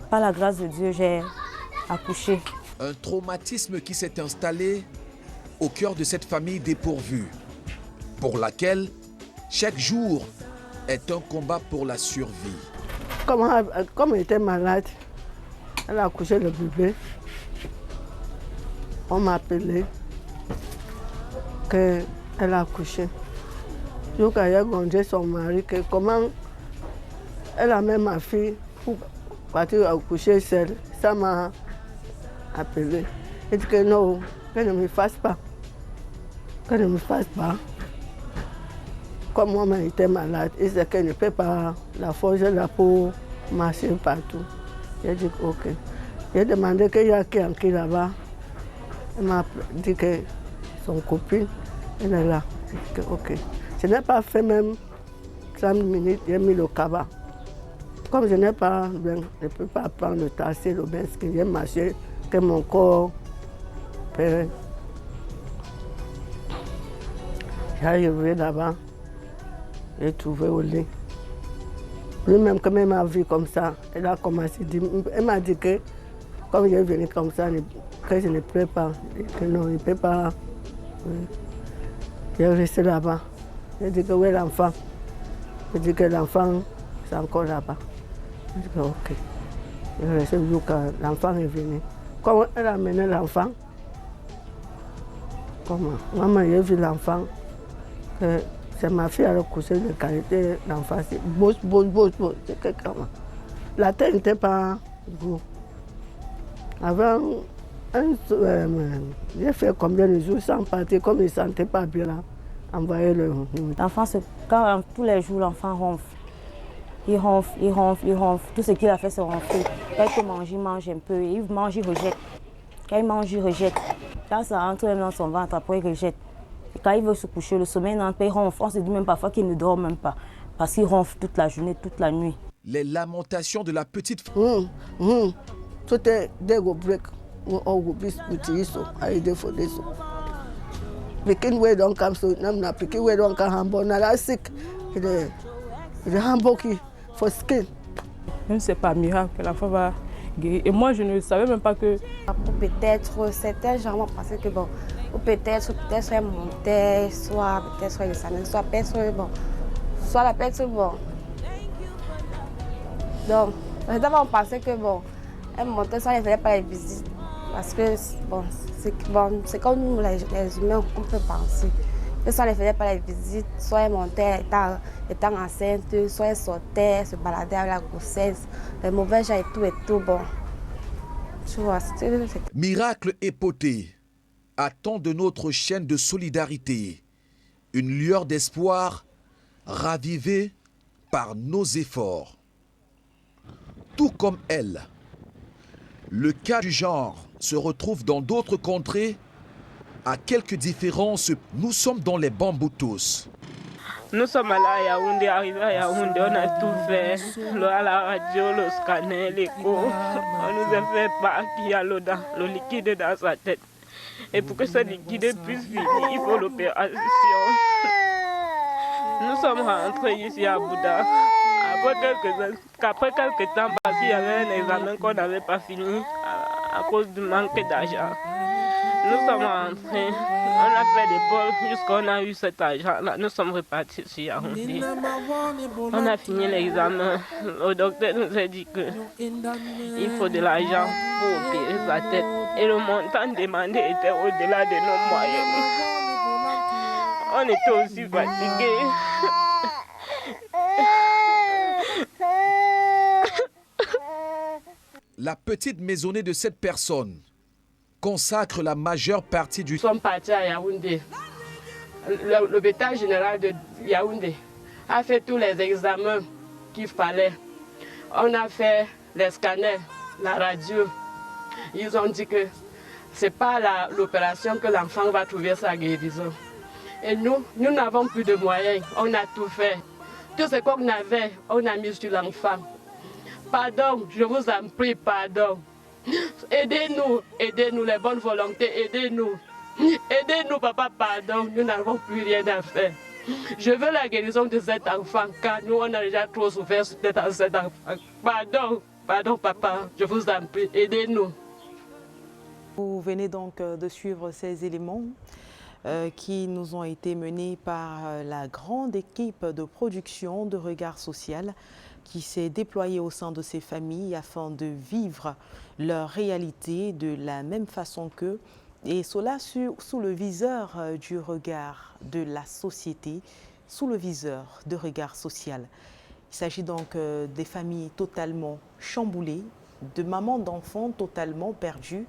par la grâce de Dieu, j'ai accouché.
Un traumatisme qui s'est installé au cœur de cette famille dépourvue, pour laquelle chaque jour est un combat pour la survie.
Comme elle était malade, elle a accouché le bébé. On m'a appelé qu'elle a accouché. Jusqu'à j'ai grondé son mari que comment elle a même ma fille pour partir accoucher seule. Ça m'a appelé. Elle dit que non, qu'elle ne me fasse pas. Qu'elle ne me fasse pas. Comme moi-même j'étais malade, et c'est qu'elle ne peut pas la forger là pour marcher partout. J'ai dit ok. J'ai demandé qu'il y a qui là-bas. Elle m'a dit que son copine, elle est là. J'ai dit que ok. Je n'ai pas fait même 30 minutes, j'ai mis le cabas. Comme je n'ai pas, je ne peux pas prendre le taxi, le bain, j'ai marché, que mon corps perd. J'ai arrivé là-bas, j'ai trouvé au lit. Lui-même, quand elle m'a vu comme ça, elle a commencé à dire, elle m'a dit que, comme je venu comme ça, que je ne peux pas, que non, je ne peux pas. J'ai resté là-bas. J'ai dit que où est l'enfant? J'ai dit que l'enfant, c'est encore là-bas. J'ai dit que ok. J'ai resté jusqu'à l'enfant est venu. Comment elle a amené l'enfant? Comment? Maman, j'ai vu l'enfant. C'est ma fille à le coucher de qualité, l'enfant, c'est bosse. C'est que comment? La tête n'était pas gros. Avant, j'ai fait combien de jours sans partir, comme il ne sentait pas bien là. Envoyer le...
L'enfant, quand tous les jours, l'enfant ronfle. Il ronfle. Tout ce qu'il a fait, c'est ronfler. Quand il peut manger, il mange un peu. Il mange, il rejette. Quand il mange, il rejette. Quand ça rentre même dans son ventre, après, il rejette. Et quand il veut se coucher, le sommeil n'entre pas, il ronfle. On se dit même parfois qu'il ne dort même pas. Parce qu'il ronfle toute la journée, toute la nuit.
Les lamentations de la petite
Tout est des break. On bis utilisons à aider pour des sous. Pekin we don't come so namna Pekin we don't come hambo na la sick. Il hambo qui for skin.
Même c'est pas miracle que la femme va guérir. Et moi je ne savais même pas que.
Peut-être certains gens pensaient que bon, ou peut-être elle montait, soit peut-être elle descendait, soit personne bon, soit la personne bon. Donc, on pensait que bon, elle montait, soit elle faisait pas les visites. Parce que bon, c'est comme nous les humains, on peut penser. Que soit elle ne faisait pas les visites, soit elle montait étant enceinte, soit elle sortait, se baladait avec la grossesse, les mauvais gens et tout, bon. Tu vois,
Miracle époté, attend de notre chaîne de solidarité une lueur d'espoir ravivée par nos efforts. Tout comme elle, le cas du genre se retrouve dans d'autres contrées. À quelques différences, nous sommes dans les bambous.
Nous sommes allés à Yaoundé, arrivés à Yaoundé, on a tout fait. À la radio, le scanner, l'écho. On nous a fait part qu'il y a le liquide dans sa tête. Et pour que ce liquide puisse finir, il faut l'opération. Nous sommes rentrés ici à Bouddha. Après quelques temps, parce qu'il y avait un examen qu'on n'avait pas fini à cause du manque d'argent. Nous sommes rentrés, on a fait des bols jusqu'à on a eu cet argent-là. Nous sommes repartis sur Yaoundé. On a fini l'examen. Le docteur nous a dit qu'il faut de l'argent pour opérer sa tête. Et le montant demandé était au-delà de nos moyens. On était aussi fatigués.
La petite maisonnée de cette personne consacre la majeure partie du...
Nous sommes partis à Yaoundé. L'hôpital général de Yaoundé a fait tous les examens qu'il fallait. On a fait les scanners, la radio. Ils ont dit que ce n'est pas l'opération que l'enfant va trouver sa guérison. Et nous n'avons plus de moyens. On a tout fait. Tout ce qu'on avait, on a mis sur l'enfant. Pardon, je vous en prie, pardon. Aidez-nous, aidez-nous, les bonnes volontés, aidez-nous. Aidez-nous, papa, pardon, nous n'avons plus rien à faire. Je veux la guérison de cet enfant, car nous, on a déjà trop souffert sur cet enfant. Pardon, pardon, papa, je vous en prie, aidez-nous.
Vous venez donc de suivre ces éléments qui nous ont été menés par la grande équipe de production de Regard Social qui s'est déployée au sein de ces familles afin de vivre leur réalité de la même façon qu'eux, et cela sous le viseur du regard de la société, sous le viseur de Regard Social. Il s'agit donc des familles totalement chamboulées, de mamans d'enfants totalement perdues,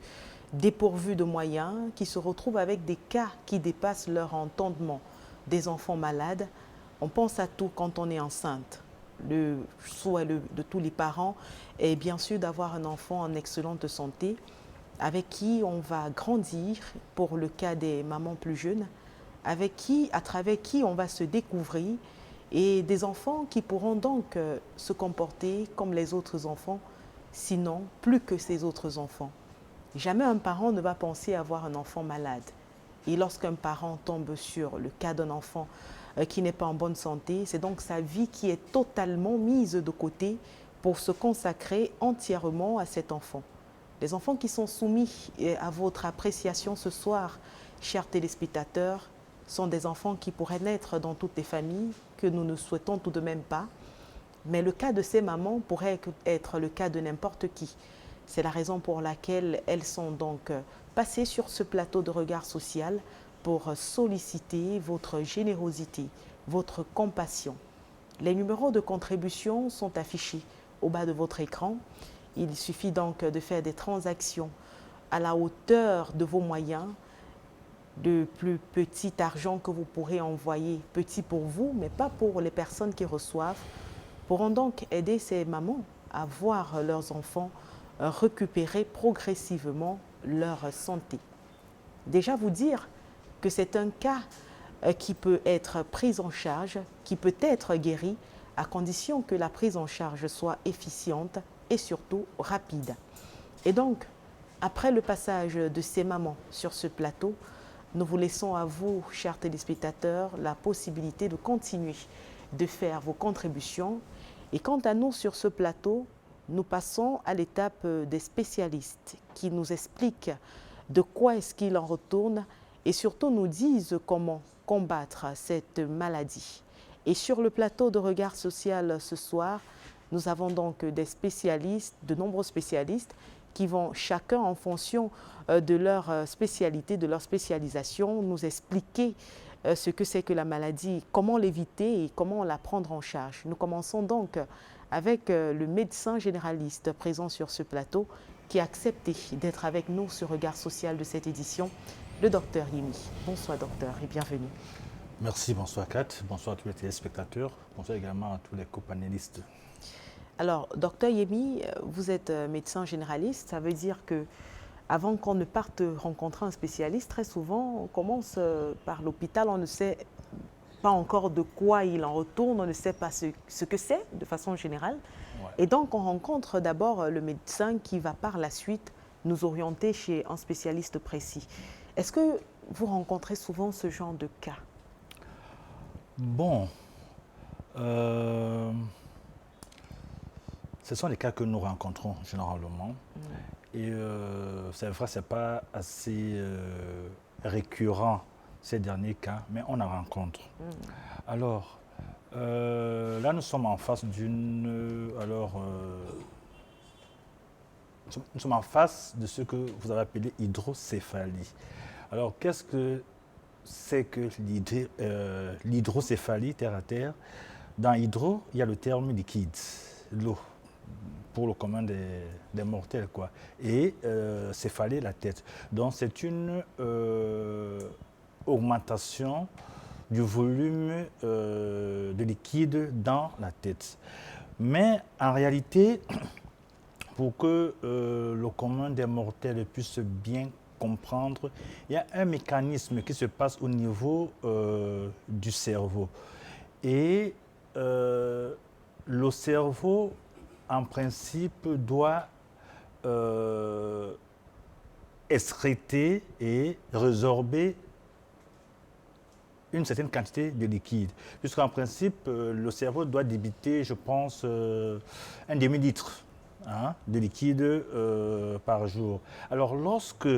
dépourvues de moyens, qui se retrouvent avec des cas qui dépassent leur entendement. Des enfants malades, on pense à tout quand on est enceinte. Le souhait de tous les parents est bien sûr d'avoir un enfant en excellente santé, avec qui on va grandir, pour le cas des mamans plus jeunes, avec qui, à travers qui on va se découvrir, et des enfants qui pourront donc se comporter comme les autres enfants, sinon plus que ces autres enfants. Jamais un parent ne va penser avoir un enfant malade. Et lorsqu'un parent tombe sur le cas d'un enfant qui n'est pas en bonne santé, c'est donc sa vie qui est totalement mise de côté pour se consacrer entièrement à cet enfant. Les enfants qui sont soumis à votre appréciation ce soir, chers téléspectateurs, sont des enfants qui pourraient naître dans toutes les familles, que nous ne souhaitons tout de même pas. Mais le cas de ces mamans pourrait être le cas de n'importe qui. C'est la raison pour laquelle elles sont donc passées sur ce plateau de Regard Social pour solliciter votre générosité, votre compassion. Les numéros de contribution sont affichés au bas de votre écran. Il suffit donc de faire des transactions à la hauteur de vos moyens. Le plus petit argent que vous pourrez envoyer, petit pour vous, mais pas pour les personnes qui reçoivent, pourront donc aider ces mamans à voir leurs enfants récupérer progressivement leur santé. Déjà vous dire que c'est un cas qui peut être pris en charge, qui peut être guéri, à condition que la prise en charge soit efficiente et surtout rapide. Et donc, après le passage de ces mamans sur ce plateau, nous vous laissons à vous, chers téléspectateurs, la possibilité de continuer de faire vos contributions. Et quant à nous, sur ce plateau, nous passons à l'étape des spécialistes qui nous expliquent de quoi est-ce qu'il en retourne et surtout nous disent comment combattre cette maladie. Et sur le plateau de Regard Social ce soir, nous avons donc des spécialistes, de nombreux spécialistes qui vont chacun en fonction de leur spécialité, de leur spécialisation, nous expliquer ce que c'est que la maladie, comment l'éviter et comment la prendre en charge. Nous commençons donc avec le médecin généraliste présent sur ce plateau qui a accepté d'être avec nous sur Regard Social de cette édition, le docteur Yemi. Bonsoir docteur et bienvenue.
Merci, bonsoir Kat, bonsoir à tous les téléspectateurs, bonsoir également à tous les co-panélistes.
Alors, docteur Yemi, vous êtes médecin généraliste, ça veut dire que avant qu'on ne parte rencontrer un spécialiste, très souvent on commence par l'hôpital, on ne sait pas encore de quoi il en retourne, on ne sait pas ce que c'est de façon générale. Ouais. Et donc on rencontre d'abord le médecin qui va par la suite nous orienter chez un spécialiste précis. Est-ce que vous rencontrez souvent ce genre de cas?
Bon, ce sont les cas que nous rencontrons généralement. Et c'est vrai, ce n'est pas assez récurrent ces derniers cas, mais on en rencontre. Alors, là, nous sommes en face d'une... nous sommes en face de ce que vous avez appelé hydrocéphalie. Alors, qu'est-ce que c'est que l'hydrocéphalie, terre à terre? Dans hydro, il y a le terme liquide, l'eau, pour le commun des mortels, quoi. Et céphalie, la tête. Donc, c'est une augmentation du volume de liquide dans la tête. Mais en réalité, pour que le commun des mortels puisse bien comprendre, il y a un mécanisme qui se passe au niveau du cerveau. Et le cerveau en principe, doit excréter et résorber une certaine quantité de liquide. Puisqu'en principe, le cerveau doit débiter, je pense, un demi-litre de liquide par jour. Alors, lorsque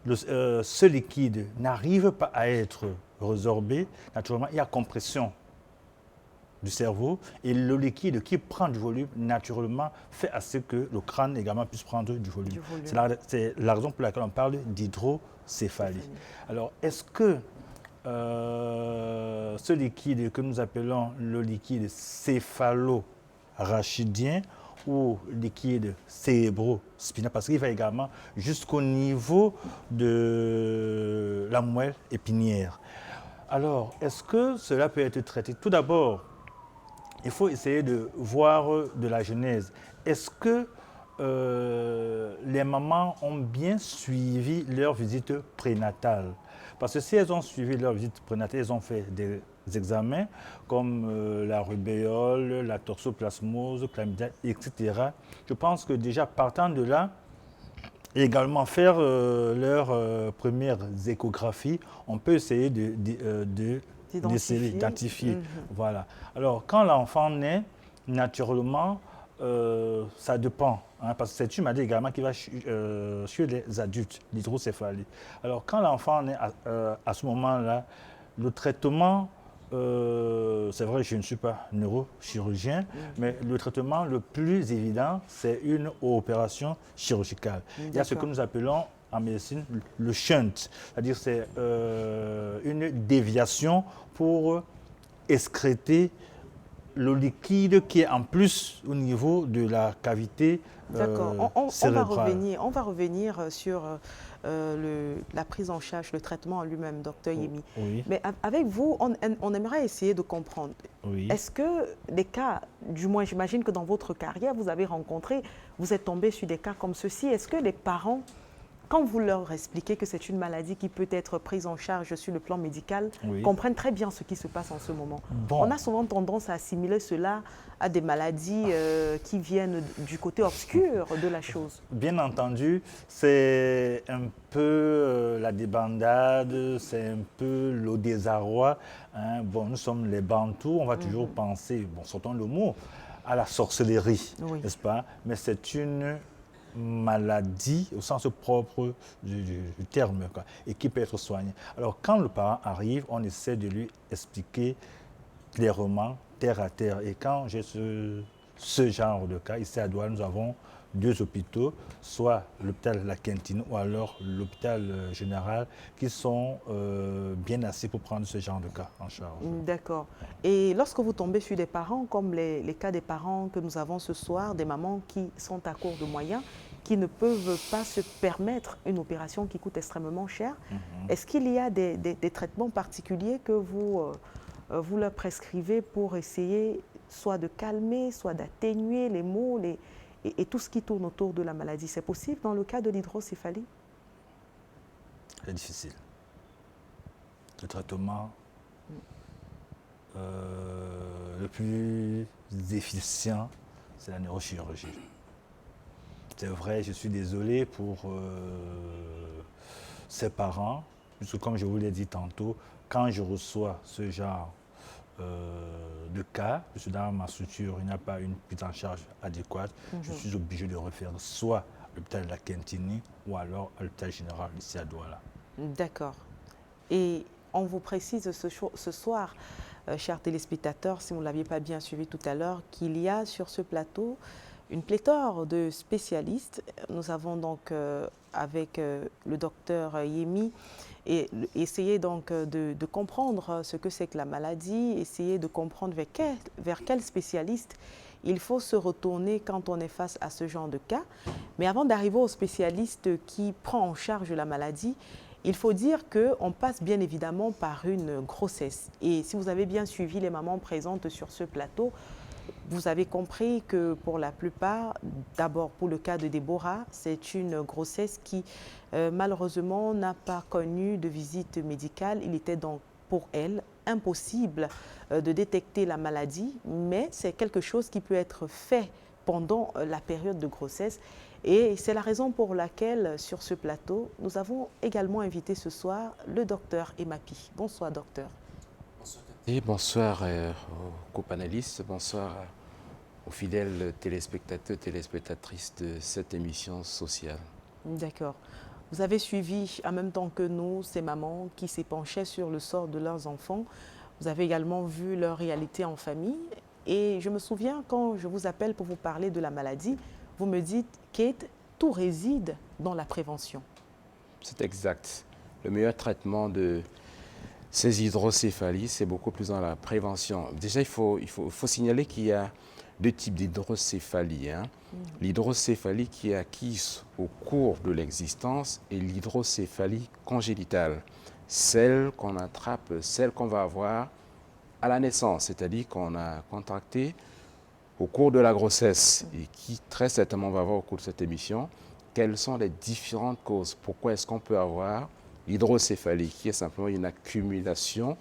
ce liquide n'arrive pas à être résorbé, naturellement, il y a compression du cerveau et le liquide qui prend du volume, naturellement, fait à ce que le crâne également puisse prendre du volume. C'est la raison pour laquelle on parle d'hydrocéphalie. Alors, est-ce que ce liquide que nous appelons le liquide céphalo-rachidien ou liquide cérébro-spinal, parce qu'il va également jusqu'au niveau de la moelle épinière. Alors, est-ce que cela peut être traité? Tout d'abord, il faut essayer de voir de la genèse. Est-ce que les mamans ont bien suivi leur visite prénatale? Parce que si elles ont suivi leur visite prénatale, elles ont fait des examens comme la rubéole, la toxoplasmose, chlamydia, etc. Je pense que déjà partant de là, et également faire leurs premières échographies, on peut essayer d'identifier. Voilà. Alors, quand l'enfant naît, naturellement, ça dépend. Parce que c'est une maladie également qui va sur les adultes, l'hydrocéphalie. Alors, quand l'enfant naît à ce moment-là, le traitement, c'est vrai, je ne suis pas neurochirurgien, mais le traitement le plus évident, c'est une opération chirurgicale. Il y a ce que nous appelons en médecine le shunt, c'est-à-dire c'est une déviation pour excréter le liquide qui est en plus au niveau de la cavité cérébrale.
On va revenir sur la prise en charge, le traitement en lui-même, docteur Yemi.
Oui.
Mais avec vous, on aimerait essayer de comprendre.
Oui.
Est-ce que des cas, du moins j'imagine que dans votre carrière, vous avez rencontré, vous êtes tombé sur des cas comme ceci. Est-ce que les parents, quand vous leur expliquez que c'est une maladie qui peut être prise en charge sur le plan médical, comprennent très bien ce qui se passe en ce moment? On a souvent tendance à assimiler cela à des maladies qui viennent du côté obscur de la chose.
Bien entendu, c'est un peu la débandade, c'est un peu le désarroi. Bon, nous sommes les Bantous, on va toujours penser, bon, sortons le mot, à la sorcellerie, n'est-ce pas? Mais c'est une maladie au sens propre du terme, quoi, et qui peut être soignée. Alors, quand le parent arrive, on essaie de lui expliquer clairement, terre à terre. Et quand j'ai ce genre de cas, ici à Douala, nous avons 2 hôpitaux, soit l'hôpital La Quintine ou alors l'hôpital général, qui sont bien assez pour prendre ce genre de cas en charge.
D'accord. Et lorsque vous tombez sur des parents, comme les cas des parents que nous avons ce soir, des mamans qui sont à court de moyens, qui ne peuvent pas se permettre une opération qui coûte extrêmement cher, est-ce qu'il y a des traitements particuliers que vous leur prescrivez pour essayer soit de calmer, soit d'atténuer les maux et tout ce qui tourne autour de la maladie? C'est possible dans le cas de l'hydrocéphalie?
C'est difficile. Le traitement le plus efficient, c'est la neurochirurgie. C'est vrai, je suis désolé pour ses parents, puisque comme je vous l'ai dit tantôt, quand je reçois ce genre de cas, puisque dans ma structure, il n'y a pas une prise en charge adéquate, je suis obligé de refaire soit à l'hôpital de la Quintini ou alors à l'hôpital général ici à Douala.
D'accord. Et on vous précise ce soir, chers téléspectateurs, si vous ne l'aviez pas bien suivi tout à l'heure, qu'il y a sur ce plateau une pléthore de spécialistes. Nous avons donc avec le docteur Yemi essayé donc de comprendre ce que c'est que la maladie, essayer de comprendre vers quel spécialiste il faut se retourner quand on est face à ce genre de cas. Mais avant d'arriver au spécialiste qui prend en charge la maladie, il faut dire qu'on passe bien évidemment par une grossesse. Et si vous avez bien suivi les mamans présentes sur ce plateau, vous avez compris que pour la plupart, d'abord pour le cas de Déborah, c'est une grossesse qui malheureusement n'a pas connu de visite médicale. Il était donc pour elle impossible de détecter la maladie, mais c'est quelque chose qui peut être fait pendant la période de grossesse. Et c'est la raison pour laquelle, sur ce plateau, nous avons également invité ce soir le docteur Emapi. Bonsoir, docteur.
Et bonsoir aux copanélistes, bonsoir aux fidèles téléspectateurs, téléspectatrices de cette émission sociale.
D'accord. Vous avez suivi en même temps que nous ces mamans qui s'épanchaient sur le sort de leurs enfants. Vous avez également vu leur réalité en famille. Et je me souviens quand je vous appelle pour vous parler de la maladie, vous me dites, Kate, tout réside dans la prévention.
C'est exact. Le meilleur traitement de ces hydrocéphalies, c'est beaucoup plus dans la prévention. Déjà, il faut signaler qu'il y a deux types d'hydrocéphalie. L'hydrocéphalie qui est acquise au cours de l'existence et l'hydrocéphalie congénitale. Celle qu'on attrape, celle qu'on va avoir à la naissance, c'est-à-dire qu'on a contracté au cours de la grossesse et qui très certainement va voir au cours de cette émission quelles sont les différentes causes. Pourquoi est-ce qu'on peut avoir l'hydrocéphalie qui est simplement une accumulation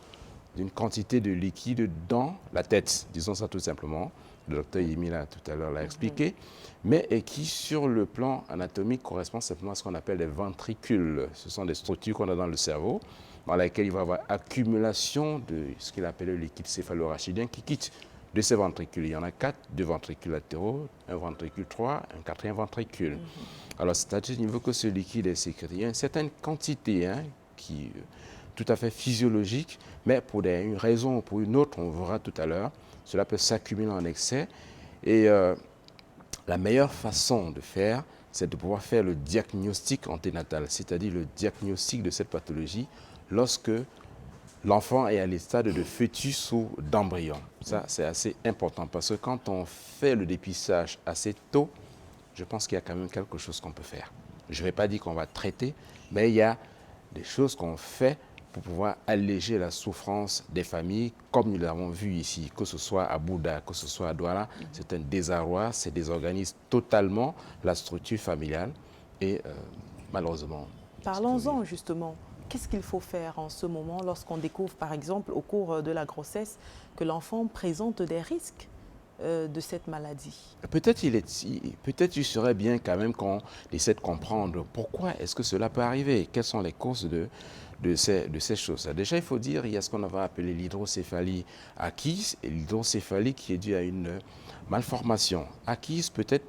d'une quantité de liquide dans la tête, disons ça tout simplement. Le docteur Yemila tout à l'heure l'a expliqué, mais et qui sur le plan anatomique correspond simplement à ce qu'on appelle les ventricules. Ce sont des structures qu'on a dans le cerveau, dans lesquelles il va y avoir accumulation de ce qu'il appelle le liquide céphalorachidien qui quitte de ces ventricules. Il y en a 4, 2 ventricules latéraux, un ventricule 3, un quatrième ventricule. Alors, c'est-à-dire qu'il veut que ce liquide est sécrété. Il y a une certaine quantité qui est tout à fait physiologique, mais pour une raison ou pour une autre, on verra tout à l'heure, cela peut s'accumuler en excès. Et la meilleure façon de faire, c'est de pouvoir faire le diagnostic anténatal, c'est-à-dire le diagnostic de cette pathologie lorsque l'enfant est à l'état de fœtus ou d'embryon. Ça, c'est assez important parce que quand on fait le dépistage assez tôt, je pense qu'il y a quand même quelque chose qu'on peut faire. Je ne vais pas dire qu'on va traiter, mais il y a des choses qu'on fait pour pouvoir alléger la souffrance des familles, comme nous l'avons vu ici, que ce soit à Bouddha, que ce soit à Douala. C'est un désarroi, ça désorganise totalement la structure familiale et malheureusement...
Parlons-en justement. Qu'est-ce qu'il faut faire en ce moment lorsqu'on découvre, par exemple, au cours de la grossesse, que l'enfant présente des risques de cette maladie?
Peut-être il serait bien quand même qu'on essaie de comprendre pourquoi est-ce que cela peut arriver, quelles sont les causes de ces choses. Déjà, il faut dire qu'il y a ce qu'on va appeler l'hydrocéphalie acquise et l'hydrocéphalie qui est due à une malformation. Acquise peut-être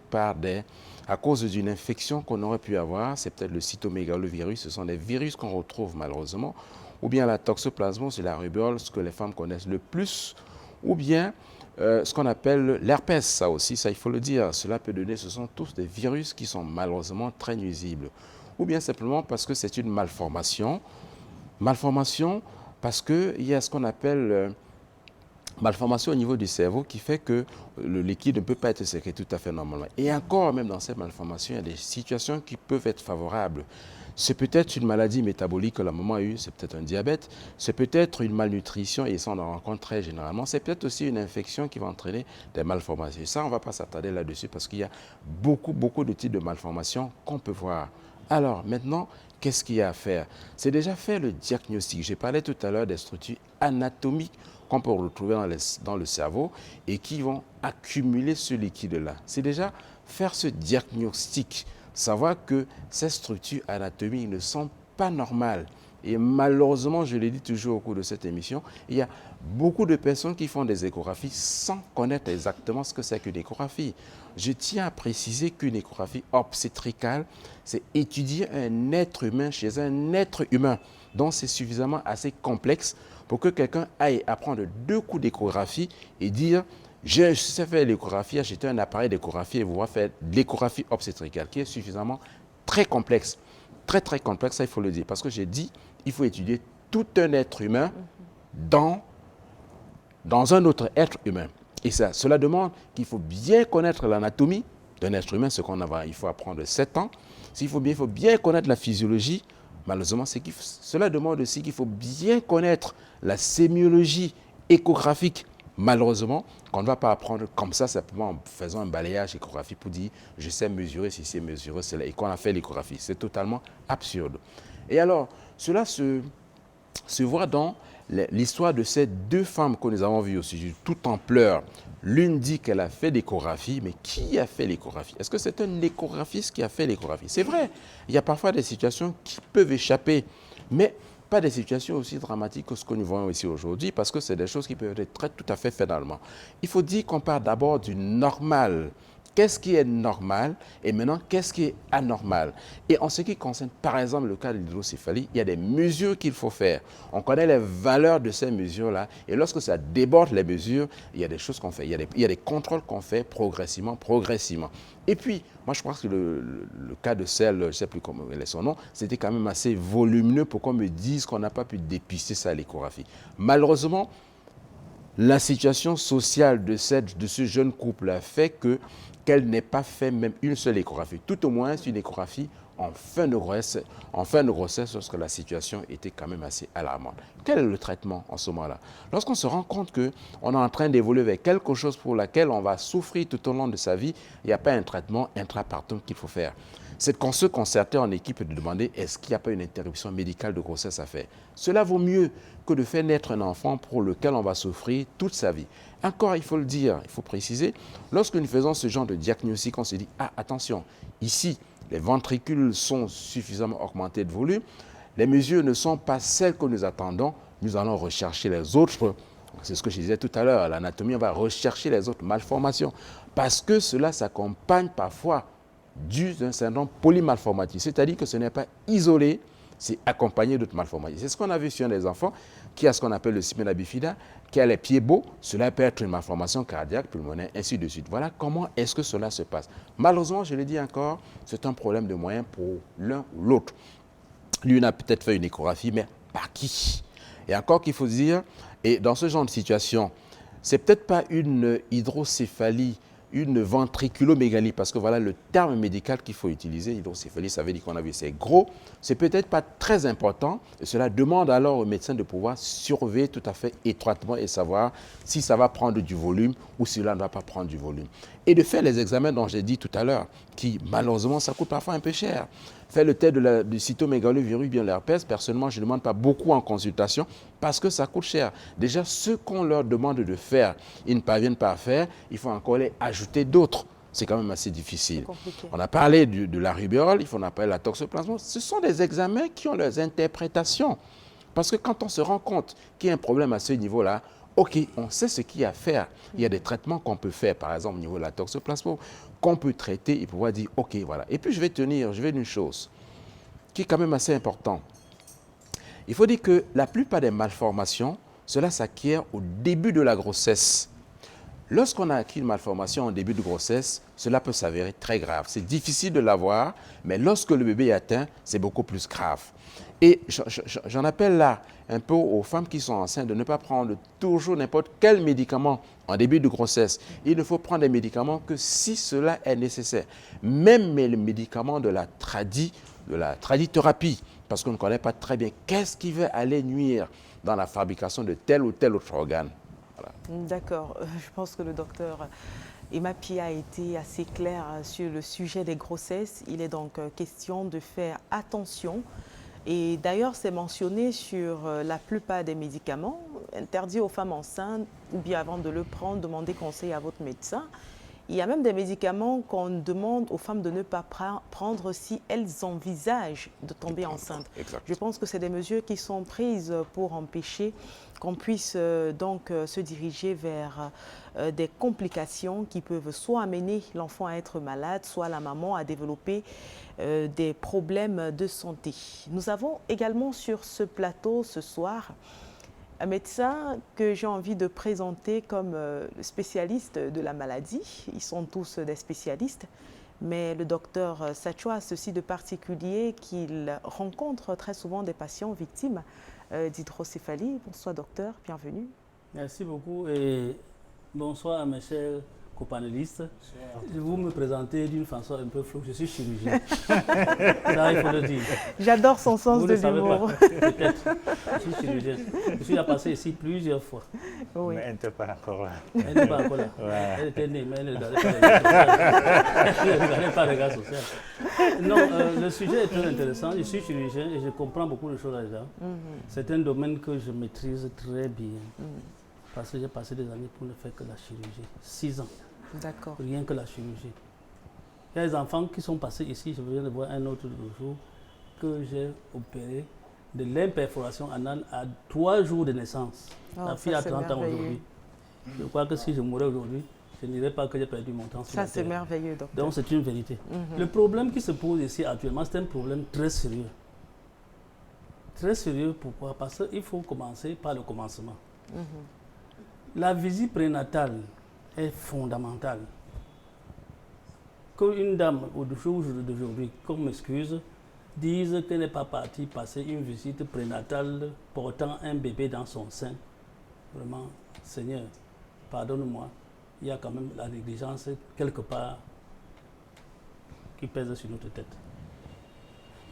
à cause d'une infection qu'on aurait pu avoir, c'est peut-être le cytomégalovirus, ce sont des virus qu'on retrouve malheureusement, ou bien la toxoplasmose et la rubéole, ce que les femmes connaissent le plus, ou bien ce qu'on appelle l'herpès, ça aussi, ça il faut le dire, cela peut donner, ce sont tous des virus qui sont malheureusement très nuisibles, ou bien simplement parce que c'est une malformation parce qu'il y a ce qu'on appelle malformation au niveau du cerveau qui fait que le liquide ne peut pas être sécrété tout à fait normalement. Et encore, même dans cette malformation, il y a des situations qui peuvent être favorables. C'est peut-être une maladie métabolique que la maman a eue, c'est peut-être un diabète, c'est peut-être une malnutrition, et ça on en rencontre très généralement, c'est peut-être aussi une infection qui va entraîner des malformations. Et ça, on ne va pas s'attarder là-dessus parce qu'il y a beaucoup de types de malformations qu'on peut voir. Alors maintenant, qu'est-ce qu'il y a à faire? C'est déjà faire le diagnostic. J'ai parlé tout à l'heure des structures anatomiques qu'on peut retrouver dans le cerveau et qui vont accumuler ce liquide-là. C'est déjà faire ce diagnostic, savoir que ces structures anatomiques ne sont pas normales. Et malheureusement, je l'ai dit toujours au cours de cette émission, il y a beaucoup de personnes qui font des échographies sans connaître exactement ce que c'est qu'une échographie. Je tiens à préciser qu'une échographie obstétricale, c'est étudier un être humain chez un être humain. Donc c'est suffisamment assez complexe pour que quelqu'un aille apprendre 2 coups d'échographie et dire « je sais faire l'échographie, acheter un appareil d'échographie et vous faire de l'échographie obstétricale » qui est suffisamment très complexe. Très complexe, ça il faut le dire. Parce que j'ai dit, il faut étudier tout un être humain dans un autre être humain. Et cela demande qu'il faut bien connaître l'anatomie d'un être humain, ce qu'on a, il faut apprendre 7 ans. Il faut bien connaître la physiologie. Malheureusement, cela demande aussi qu'il faut bien connaître la sémiologie échographique. Malheureusement, qu'on ne va pas apprendre comme ça, simplement en faisant un balayage échographique pour dire « je sais mesurer si c'est mesuré cela » et qu'on a fait l'échographie. C'est totalement absurde. Et alors, cela se voit dans l'histoire de ces deux femmes que nous avons vues aussi, tout en pleurs. L'une dit qu'elle a fait l'échographie, mais qui a fait l'échographie? Est-ce que c'est un échographiste qui a fait l'échographie? C'est vrai, il y a parfois des situations qui peuvent échapper, mais pas des situations aussi dramatiques que ce que nous voyons ici aujourd'hui, parce que c'est des choses qui peuvent être tout à fait finalement. Il faut dire qu'on part d'abord du normal. Qu'est-ce qui est normal et maintenant qu'est-ce qui est anormal? Et en ce qui concerne par exemple le cas de l'hydrocéphalie, il y a des mesures qu'il faut faire. On connaît les valeurs de ces mesures-là et lorsque ça déborde les mesures, il y a des choses qu'on fait, il y a des contrôles qu'on fait progressivement. Et puis, moi je pense que le cas de celle, je ne sais plus comment elle est son nom, c'était quand même assez volumineux pour qu'on me dise qu'on n'a pas pu dépister ça à l'échographie. Malheureusement, la situation sociale de ce jeune couple a fait qu'elle n'ait pas fait même une seule échographie. Tout au moins une échographie en fin de grossesse lorsque la situation était quand même assez alarmante. Quel est le traitement en ce moment-là? Lorsqu'on se rend compte qu'on est en train d'évoluer vers quelque chose pour laquelle on va souffrir tout au long de sa vie, il n'y a pas un traitement intrapartum qu'il faut faire. C'est qu'on se concerter en équipe et de demander est-ce qu'il n'y a pas une interruption médicale de grossesse à faire. Cela vaut mieux que de faire naître un enfant pour lequel on va souffrir toute sa vie. Encore, il faut le dire, il faut préciser, lorsque nous faisons ce genre de diagnostic, on se dit, ah attention, ici, les ventricules sont suffisamment augmentés de volume, les mesures ne sont pas celles que nous attendons, nous allons rechercher les autres, c'est ce que je disais tout à l'heure, l'anatomie, on va rechercher les autres malformations, parce que cela s'accompagne parfois d'un syndrome polymalformatique, c'est-à-dire que ce n'est pas isolé, c'est accompagné d'autres malformations. C'est ce qu'on a vu sur des enfants qui a ce qu'on appelle le Simena bifida, qui a les pieds beaux, cela peut être une malformation cardiaque, pulmonaire, ainsi de suite. Voilà comment est-ce que cela se passe. Malheureusement, je le dis encore, c'est un problème de moyens pour l'un ou l'autre. Lui a peut-être fait une échographie, mais par qui? Et encore qu'il faut dire, et dans ce genre de situation, c'est peut-être pas une hydrocéphalie, une ventriculomégalie, parce que voilà le terme médical qu'il faut utiliser. Hydrocéphalie, ça veut dire qu'on a vu, c'est gros, c'est peut-être pas très important, et cela demande alors au médecin de pouvoir surveiller tout à fait étroitement et savoir si ça va prendre du volume ou si cela ne va pas prendre du volume. Et de faire les examens dont j'ai dit tout à l'heure, qui malheureusement ça coûte parfois un peu cher. Faire le test du cytomégalovirus, bien l'herpès, personnellement je ne demande pas beaucoup en consultation parce que ça coûte cher. Déjà, ce qu'on leur demande de faire, ils ne parviennent pas à faire, il faut encore les ajouter d'autres. C'est quand même assez difficile. On a parlé de la rubéole, il faut en appeler la toxoplasmose. Ce sont des examens qui ont leurs interprétations. Parce que quand on se rend compte qu'il y a un problème à ce niveau-là, OK, on sait ce qu'il y a à faire. Il y a des traitements qu'on peut faire, par exemple au niveau de la toxoplasmose, qu'on peut traiter et pouvoir dire OK, voilà. Et puis je vais une chose qui est quand même assez importante. Il faut dire que la plupart des malformations, cela s'acquiert au début de la grossesse. Lorsqu'on a acquis une malformation au début de grossesse, cela peut s'avérer très grave. C'est difficile de l'avoir, mais lorsque le bébé est atteint, c'est beaucoup plus grave. Et j'en appelle là un peu aux femmes qui sont enceintes de ne pas prendre toujours n'importe quel médicament en début de grossesse. Il ne faut prendre des médicaments que si cela est nécessaire. Même les médicaments de la tradithérapie, parce qu'on ne connaît pas très bien qu'est-ce qui va aller nuire dans la fabrication de tel ou tel autre organe. Voilà.
D'accord. Je pense que le docteur Emapi a été assez clair sur le sujet des grossesses. Il est donc question de faire attention. Et d'ailleurs, c'est mentionné sur la plupart des médicaments, interdits aux femmes enceintes, ou bien avant de le prendre, demandez conseil à votre médecin. Il y a même des médicaments qu'on demande aux femmes de ne pas prendre si elles envisagent de tomber enceintes.
Exact.
Je pense que c'est des mesures qui sont prises pour empêcher qu'on puisse donc se diriger vers des complications qui peuvent soit amener l'enfant à être malade, soit la maman à développer des problèmes de santé. Nous avons également sur ce plateau ce soir un médecin que j'ai envie de présenter comme spécialiste de la maladie. Ils sont tous des spécialistes, mais le docteur Sachoa a ceci de particulier qu'il rencontre très souvent des patients victimes d'hydrocéphalie. Bonsoir docteur, bienvenue.
Merci beaucoup et bonsoir à mes chers copanélistes. Vous me présentez d'une façon un peu floue, je suis chirurgien. Ça, il faut le dire.
J'adore son sens de l'humour.
Peut-être. Je suis chirurgien. Je suis passé ici plusieurs fois.
Oui. Mais elle n'était pas encore là.
Elle n'était pas encore là. Ouais. Elle était née, mais elle ne regardait pas le regard social. Non, le sujet est très intéressant. Je suis chirurgien et je comprends beaucoup de choses là-dedans. C'est un domaine que je maîtrise très bien. Parce que j'ai passé des années pour ne faire que la chirurgie. 6 ans.
D'accord.
Rien que la chirurgie. Il y a des enfants qui sont passés ici, je viens de voir un autre jour, que j'ai opéré de l'imperforation anale à 3 jours de naissance. La fille a 30 ans aujourd'hui. Je crois que si je mourais aujourd'hui, je ne dirais pas que j'ai perdu mon temps.
Ça, c'est merveilleux, docteur.
Donc, c'est une vérité. Le problème qui se pose ici actuellement, c'est un problème très sérieux. Très sérieux, pourquoi? Parce qu'il faut commencer par le commencement. La visite prénatale est fondamentale. Qu'une dame au jour d'aujourd'hui, qu'on m'excuse, dise qu'elle n'est pas partie passer une visite prénatale portant un bébé dans son sein, vraiment, Seigneur, pardonne-moi, il y a quand même la négligence quelque part qui pèse sur notre tête.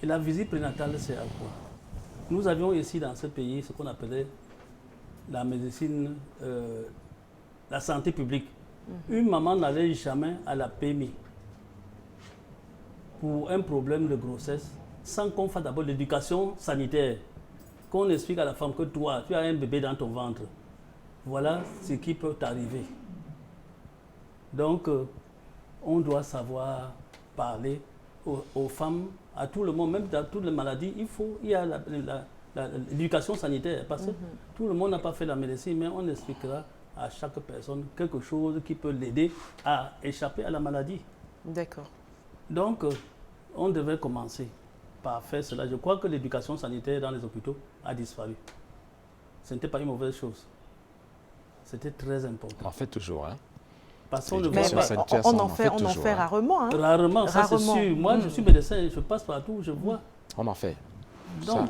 Et la visite prénatale, c'est à quoi? Nous avions ici dans ce pays ce qu'on appelait la médecine, la santé publique. Une maman n'allait jamais à la PMI pour un problème de grossesse sans qu'on fasse d'abord l'éducation sanitaire, qu'on explique à la femme que toi, tu as un bébé dans ton ventre. Voilà ce qui peut t'arriver. Donc, on doit savoir parler aux femmes, à tout le monde, même dans toutes les maladies. Il y a l'éducation sanitaire, parce que tout le monde n'a pas fait la médecine, mais on expliquera à chaque personne quelque chose qui peut l'aider à échapper à la maladie.
D'accord.
Donc, on devait commencer par faire cela. Je crois que l'éducation sanitaire dans les hôpitaux a disparu. Ce n'était pas une mauvaise chose. C'était très important.
On en fait toujours, hein.
Parce qu'on
on en fait rarement. Hein.
Rarement, ça c'est sûr. Moi, je suis médecin, je passe partout, je vois.
On en fait.
Donc,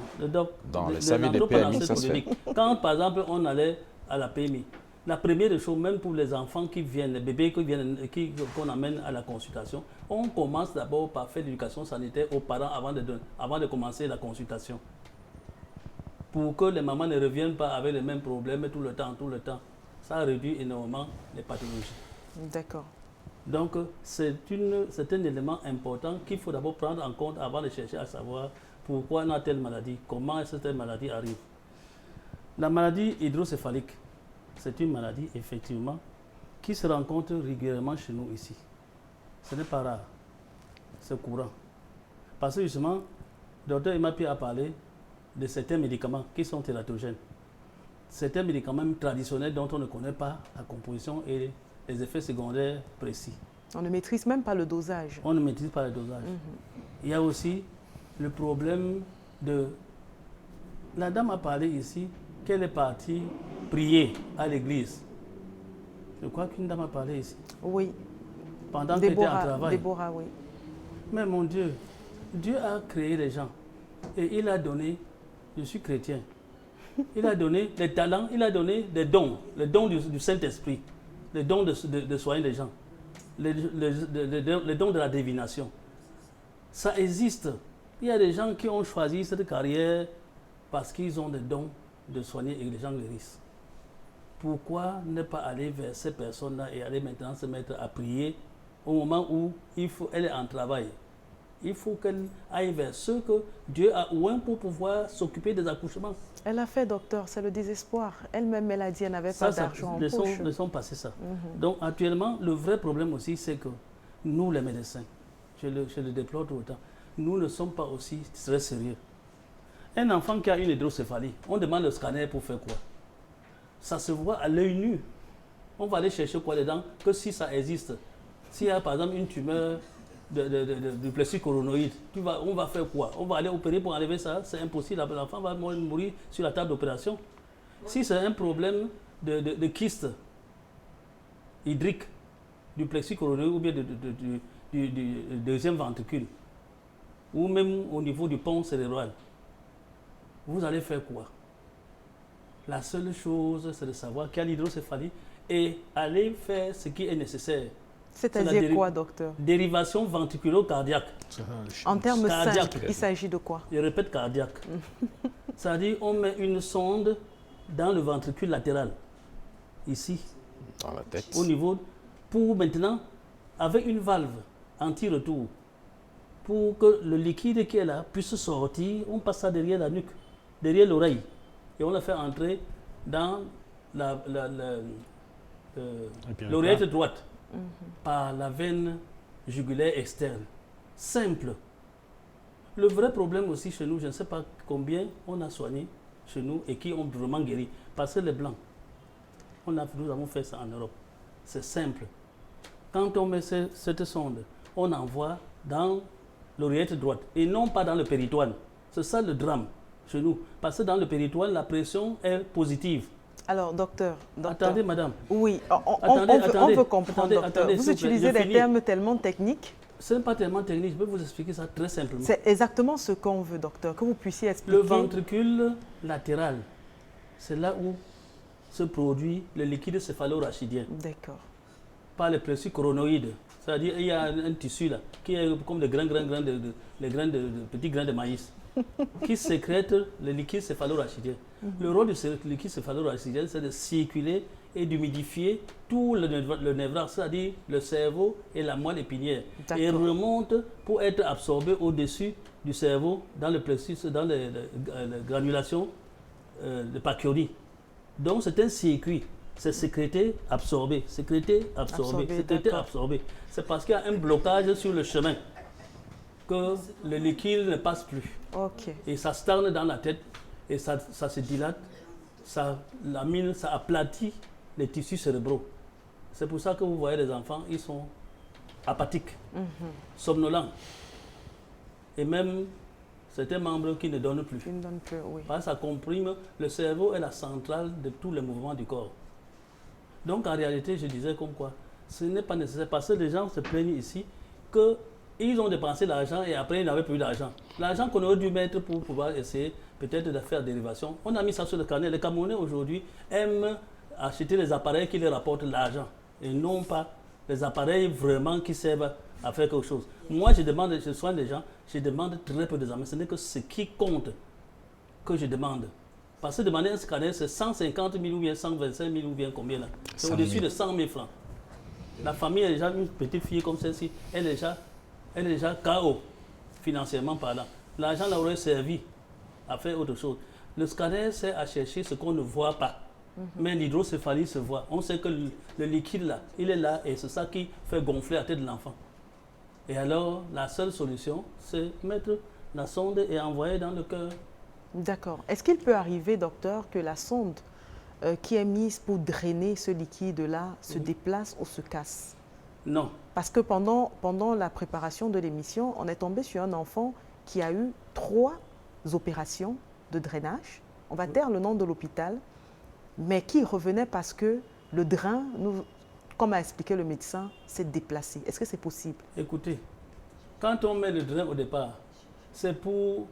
dans les services de PMI, ça se fait.
Quand, par exemple, on allait à la PMI, la première chose, même pour les enfants qui viennent, les bébés qu'on amène à la consultation, on commence d'abord par faire l'éducation sanitaire aux parents avant de commencer la consultation. Pour que les mamans ne reviennent pas avec les mêmes problèmes tout le temps. Ça réduit énormément les pathologies.
D'accord.
Donc, c'est un élément important qu'il faut d'abord prendre en compte avant de chercher à savoir pourquoi on a telle maladie, comment est-ce que telle maladie arrive. La maladie hydrocéphalique, c'est une maladie, effectivement, qui se rencontre régulièrement chez nous ici. Ce n'est pas rare, c'est courant. Parce que justement, le docteur Imapi a parlé de certains médicaments qui sont tératogènes. Certains médicaments traditionnels dont on ne connaît pas la composition et les effets secondaires précis.
On ne maîtrise même pas le dosage.
On ne maîtrise pas le dosage. Il y a aussi le problème de... La dame a parlé ici qu'elle est partie prier à l'église. Je crois qu'une dame a parlé ici.
Oui.
Pendant qu'elle était en travail.
Déborah, oui.
Mais mon Dieu, Dieu a créé les gens. Et il a donné, je suis chrétien, il a donné des talents, il a donné des dons, les dons du Saint-Esprit, les dons de soigner les gens, les dons de la divination. Ça existe. Il y a des gens qui ont choisi cette carrière parce qu'ils ont des dons de soigner et les gens guérissent. Pourquoi ne pas aller vers ces personnes-là et aller maintenant se mettre à prier au moment où elle est en travail? Il faut qu'elle aille vers ceux que Dieu a oint pour pouvoir s'occuper des accouchements.
Elle a fait, docteur, c'est le désespoir. Elle-même, elle a dit qu'elle n'avait pas d'argent en poche.
Laissons passer ça. Donc actuellement, le vrai problème aussi, c'est que nous, les médecins, je le déplore tout le temps, nous ne sommes pas aussi très sérieux. Un enfant qui a une hydrocéphalie, on demande le scanner pour faire quoi? Ça se voit à l'œil nu. On va aller chercher quoi dedans? Que si ça existe. S'il y a par exemple une tumeur du plexus coronoïde, on va faire quoi? On va aller opérer pour enlever ça? C'est impossible. L'enfant va mourir sur la table d'opération. Si c'est un problème de kyste hydrique du plexus coronoïde ou bien du deuxième ventricule, ou même au niveau du pont cérébral, vous allez faire quoi? La seule chose, c'est de savoir qu'il y a l'hydrocéphalie et aller faire ce qui est nécessaire.
C'est-à-dire quoi, docteur?
Dérivation ventriculo-cardiaque.
En termes simples, il s'agit de quoi?
Je répète cardiaque. C'est-à-dire on met une sonde dans le ventricule latéral, ici,
dans la tête,
au niveau, pour maintenant, avec une valve anti-retour, pour que le liquide qui est là puisse sortir, on passe ça derrière la nuque, derrière l'oreille, et on le fait entrer dans l'oreillette droite, par la veine jugulaire externe. Simple. Le vrai problème aussi chez nous, je ne sais pas combien on a soigné chez nous et qui ont vraiment guéri. Parce que les Blancs, nous avons fait ça en Europe. C'est simple. Quand on met cette sonde, on envoie dans l'oreillette droite et non pas dans le péritoine. C'est ça le drame chez nous. Parce que dans le péritoine, la pression est positive.
Alors, docteur.
Attendez, madame.
Oui, on veut comprendre, docteur. Vous utilisez des termes tellement techniques.
Ce n'est pas tellement technique, je peux vous expliquer ça très simplement.
C'est exactement ce qu'on veut, docteur, que vous puissiez expliquer.
Le ventricule latéral, c'est là où se produit le liquide céphalorachidien.
D'accord.
Pas le plexus coronoïde. C'est-à-dire qu'il y a un tissu là, qui est comme des petits grains de maïs, qui sécrète le liquide céphalorachidien. Le rôle du liquide céphalorachidien, c'est de circuler et d'humidifier tout le névrase, c'est-à-dire le cerveau et la moelle épinière. Et remonte pour être absorbé au-dessus du cerveau dans le plexus, dans les granulations de Pacchioni. Donc c'est un circuit. C'est sécrété, absorbé, sécrété, absorbé, sécrété, absorbé. C'est parce qu'il y a un blocage sur le chemin que le liquide ne passe plus. Et ça stagne dans la tête et ça se dilate, ça lamine, ça aplatit les tissus cérébraux. C'est pour ça que vous voyez les enfants, ils sont apathiques, somnolents. Et même certains membres qui ne donnent plus. Parce que ça comprime, le cerveau est la centrale de tous les mouvements du corps. Donc en réalité, je disais comme quoi, ce n'est pas nécessaire parce que les gens se plaignent ici qu'ils ont dépensé l'argent et après ils n'avaient plus d'argent. L'argent qu'on aurait dû mettre pour pouvoir essayer peut-être de faire dérivation, on a mis ça sur le carnet. Les Camerounais aujourd'hui aiment acheter les appareils qui leur rapportent l'argent et non pas les appareils vraiment qui servent à faire quelque chose. Moi, je soigne les gens, je demande très peu d'examens. Ce n'est que ce qui compte que je demande. Parce que demander un scanner, c'est 150 000 ou bien 125 000 ou bien combien là? C'est au-dessus de 100 000 francs. La famille est déjà une petite fille comme celle-ci, elle est déjà KO financièrement parlant. L'argent l'aurait servi à faire autre chose. Le scanner sert à chercher ce qu'on ne voit pas. Mais l'hydrocéphalie se voit. On sait que le liquide là, il est là et c'est ça qui fait gonfler la tête de l'enfant. Et alors, la seule solution, c'est mettre la sonde et envoyer dans le cœur.
D'accord. Est-ce qu'il peut arriver, docteur, que la sonde qui est mise pour drainer ce liquide-là se déplace ou se casse?
Non.
Parce que pendant la préparation de l'émission, on est tombé sur un enfant qui a eu 3 opérations de drainage. On va taire le nom de l'hôpital, mais qui revenait parce que le drain, comme a expliqué le médecin, s'est déplacé. Est-ce que c'est possible?
Écoutez, quand on met le drain au départ, c'est pour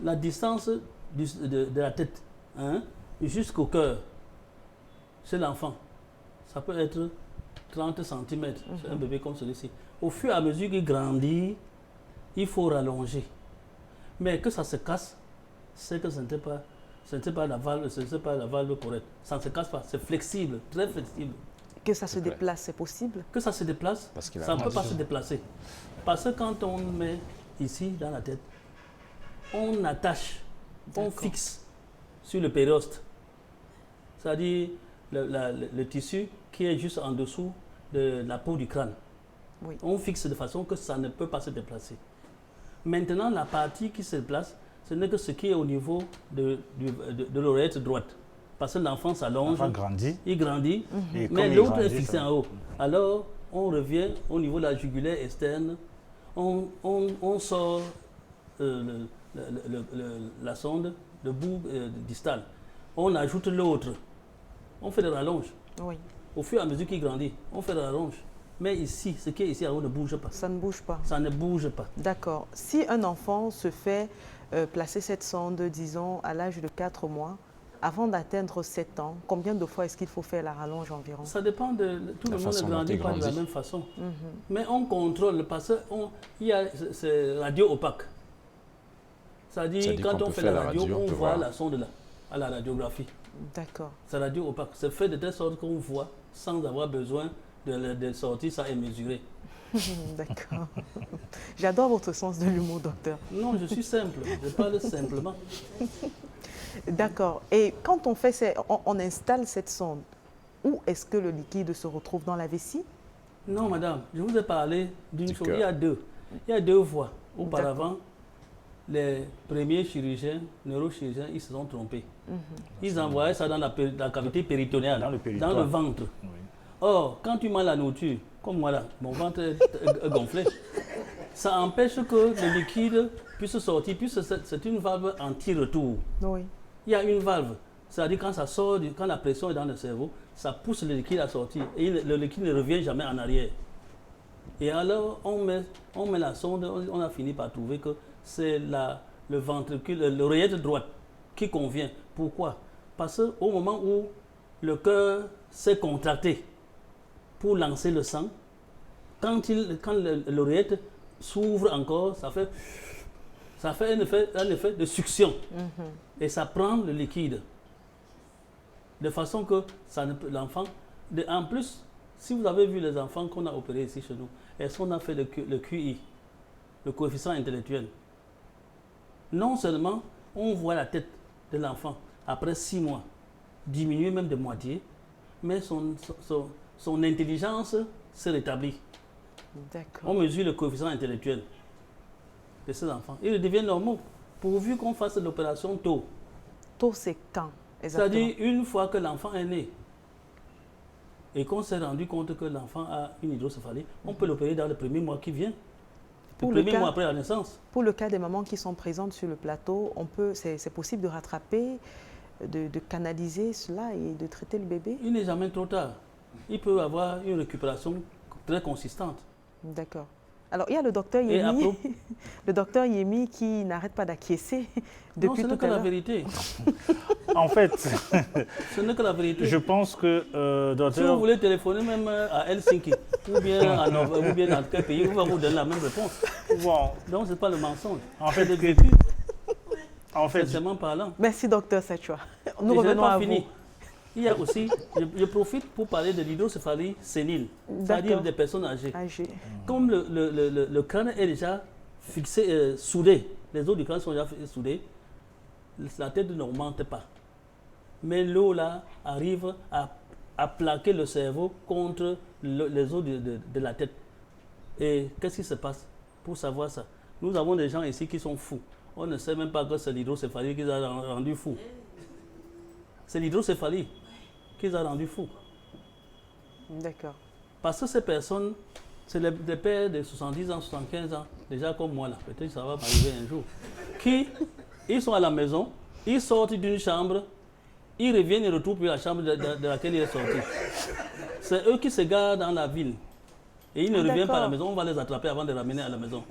la distance de la tête jusqu'au cœur chez l'enfant. Ça peut être 30 cm chez un bébé comme celui-ci. Au fur et à mesure qu'il grandit, il faut rallonger. Mais que ça se casse, c'est que ce n'était pas la valve correcte. Ça ne se casse pas, c'est flexible, très flexible.
Que ça se déplace, c'est possible?
Que ça se déplace, ça ne peut pas se déplacer. Parce que quand on met ici dans la tête, on attache, on fixe sur le périoste. C'est-à-dire le tissu qui est juste en dessous de la peau du crâne.
Oui.
On fixe de façon que ça ne peut pas se déplacer. Maintenant, la partie qui se déplace, ce n'est que ce qui est au niveau de l'oreillette droite. Parce que l'enfant s'allonge, il grandit, mais l'autre est fixé en haut. Alors, on revient au niveau de la jugulaire externe, on sort la sonde, le bout distal. On ajoute l'autre. On fait des rallonges.
Oui.
Au fur et à mesure qu'il grandit, on fait des rallonges. Mais ici, ce qui est ici en haut ne bouge pas.
Ça ne bouge pas.
Ça ne bouge pas.
D'accord. Si un enfant se fait placer cette sonde, disons, à l'âge de 4 mois, Avant d'atteindre 7 ans, combien de fois est-ce qu'il faut faire la rallonge environ?
Ça dépend de... Tout le monde ne grandit pas de la même façon. Mais on contrôle parce qu'il y a c'est radio opaque. C'est-à-dire quand on fait la radio, on voit la sonde à la radiographie.
D'accord.
C'est radio opaque. C'est fait de telle sorte qu'on voit sans avoir besoin de sortir ça et mesurer.
D'accord. J'adore votre sens de l'humour, docteur.
Non, je suis simple. Je parle simplement.
D'accord. Et quand on fait, on installe cette sonde, où est-ce que le liquide se retrouve dans la vessie?
Non, madame. Je vous ai parlé d'une chose. Il y a deux voies. Auparavant, les premiers chirurgiens, neurochirurgiens, ils se sont trompés. Ils envoyaient ça dans la cavité péritonéale, dans le ventre. Oui. Or, quand tu manges la nourriture, comme moi là, mon ventre est gonflé, ça empêche que le liquide puisse sortir, puisque c'est une valve anti-retour.
Oui.
Il y a une valve, c'est-à-dire quand ça sort, quand la pression est dans le cerveau, ça pousse le liquide à sortir et le liquide ne revient jamais en arrière. Et alors, on met la sonde, on a fini par trouver que c'est le ventricule, l'oreillette droite qui convient. Pourquoi? Parce qu'au moment où le cœur s'est contracté pour lancer le sang, quand l'oreillette s'ouvre encore, ça fait un effet de succion. Et ça prend le liquide. De façon que l'enfant... En plus, si vous avez vu les enfants qu'on a opérés ici chez nous, est-ce qu'on a fait le QI, le coefficient intellectuel? Non seulement on voit la tête de l'enfant après 6 mois diminuer même de moitié, mais son intelligence se rétablit. On mesure le coefficient intellectuel de ces enfants. Ils deviennent normaux, pourvu qu'on fasse l'opération tôt.
Tôt, c'est quand?
C'est-à-dire une fois que l'enfant est né et qu'on s'est rendu compte que l'enfant a une hydrocéphalie, on peut l'opérer dans le premier mois qui vient. Le premier mois après la naissance.
Pour le cas des mamans qui sont présentes sur le plateau, c'est possible de rattraper, de canaliser cela et de traiter le bébé?
Il n'est jamais trop tard. Il peut avoir une récupération très consistante.
D'accord. Alors, il y a le docteur Yemi, le docteur Yemi qui n'arrête pas d'acquiescer depuis tout à l'heure. Non, ce n'est que la
vérité.
En fait,
ce n'est que la vérité.
Je pense que, docteur...
Si vous voulez téléphoner même à Helsinki, ou bien dans quel pays, on va vous donner la même réponse.
Bon.
Donc, ce n'est pas le mensonge.
En fait,
sincèrement parlant.
Merci, docteur Sachoua. Nous revenons à vous.
Il y a aussi, je profite pour parler de l'hydrocéphalie sénile, c'est-à-dire des personnes âgées. Comme le crâne est déjà fixé, soudé, les os du crâne sont déjà soudés, la tête ne remonte pas. Mais l'eau là arrive à plaquer le cerveau contre les os de la tête. Et qu'est-ce qui se passe pour savoir ça? Nous avons des gens ici qui sont fous. On ne sait même pas que c'est l'hydrocéphalie qui les a rendus fous. C'est l'hydrocéphalie qui les a rendus fous.
D'accord.
Parce que ces personnes, c'est des pères de 70 ans, 75 ans, déjà comme moi là, peut-être que ça va m'arriver un jour, ils sont à la maison, ils sortent d'une chambre, ils reviennent et retrouvent plus la chambre de laquelle ils sont sortis. C'est eux qui se garent dans la ville. Et ils ne reviennent pas à la maison, on va les attraper avant de les ramener à la maison.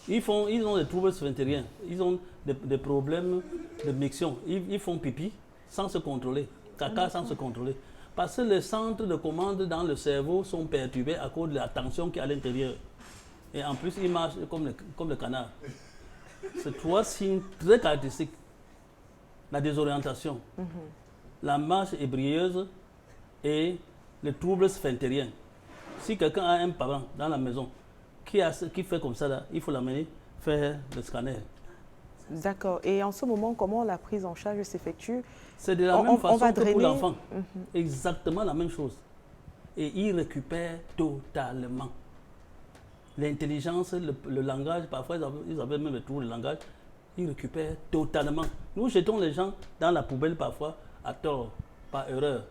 Ils ont des troubles sphinctériens, ils ont des problèmes de miction. Ils font pipi sans se contrôler, caca sans se contrôler. Parce que les centres de commande dans le cerveau sont perturbés à cause de la tension qui est à l'intérieur. Et en plus, ils marchent comme le canard. C'est 3 signes très caractéristiques. La désorientation, la marche ébrieuse et le trouble sphinctérien. Si quelqu'un a un parent dans la maison qui fait comme ça, là, il faut l'amener faire le scanner.
D'accord. Et en ce moment, comment la prise en charge s'effectue?
C'est de la même façon que pour l'enfant. Exactement la même chose. Et il récupère totalement. L'intelligence, le langage, parfois ils avaient même le trou de langage, ils récupèrent totalement. Nous jetons les gens dans la poubelle parfois à tort, par erreur.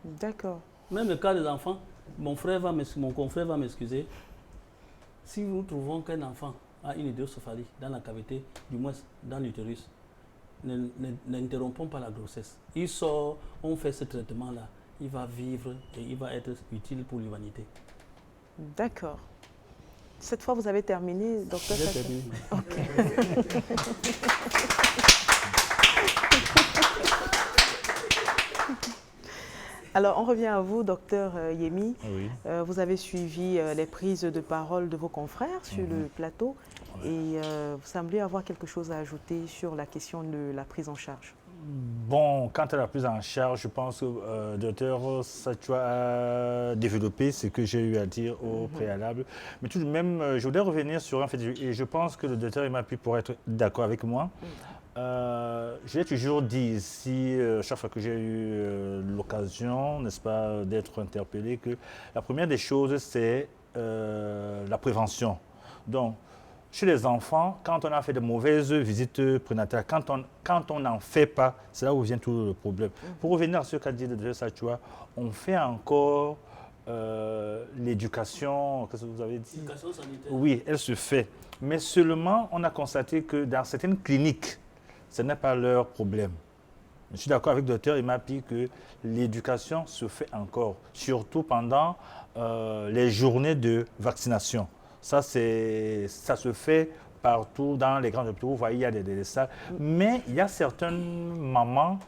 D'accord.
Même le cas des enfants, mon confrère va m'excuser. Si nous trouvons qu'un enfant a une hydrocéphalie dans la cavité, du moins dans l'utérus, n'interrompons pas la grossesse. Il sort, on fait ce traitement-là, il va vivre et il va être utile pour l'humanité.
D'accord. Cette fois, vous avez terminé, docteur?
J'ai terminé.
Ok. Alors, on revient à vous, docteur Yemi.
Oui.
Vous avez suivi les prises de parole de vos confrères sur le plateau et vous semblez avoir quelque chose à ajouter sur la question de la prise en charge.
Bon, quant à la prise en charge, je pense que le docteur Satua a développé ce que j'ai eu à dire au préalable. Mais tout de même, je voudrais revenir sur un fait, et je pense que le docteur Imapi pourrait être d'accord avec moi. J'ai toujours dit ici, chaque fois que j'ai eu l'occasion, n'est-ce pas, d'être interpellé, que la première des choses, c'est la prévention. Donc, chez les enfants, quand on a fait de mauvaises visites prénatales, quand on n'en fait pas, c'est là où vient tout le problème. Pour revenir à ce qu'a dit le docteur Satua, on fait encore l'éducation, qu'est-ce que vous avez dit?
L'éducation sanitaire.
Oui, elle se fait. Mais seulement, on a constaté que dans certaines cliniques, ce n'est pas leur problème. Je suis d'accord avec le docteur Imapi que l'éducation se fait encore, surtout pendant les journées de vaccination. Ça se fait partout dans les grands hôpitaux. Vous voyez, il y a des salles. Mais il y a certaines mamans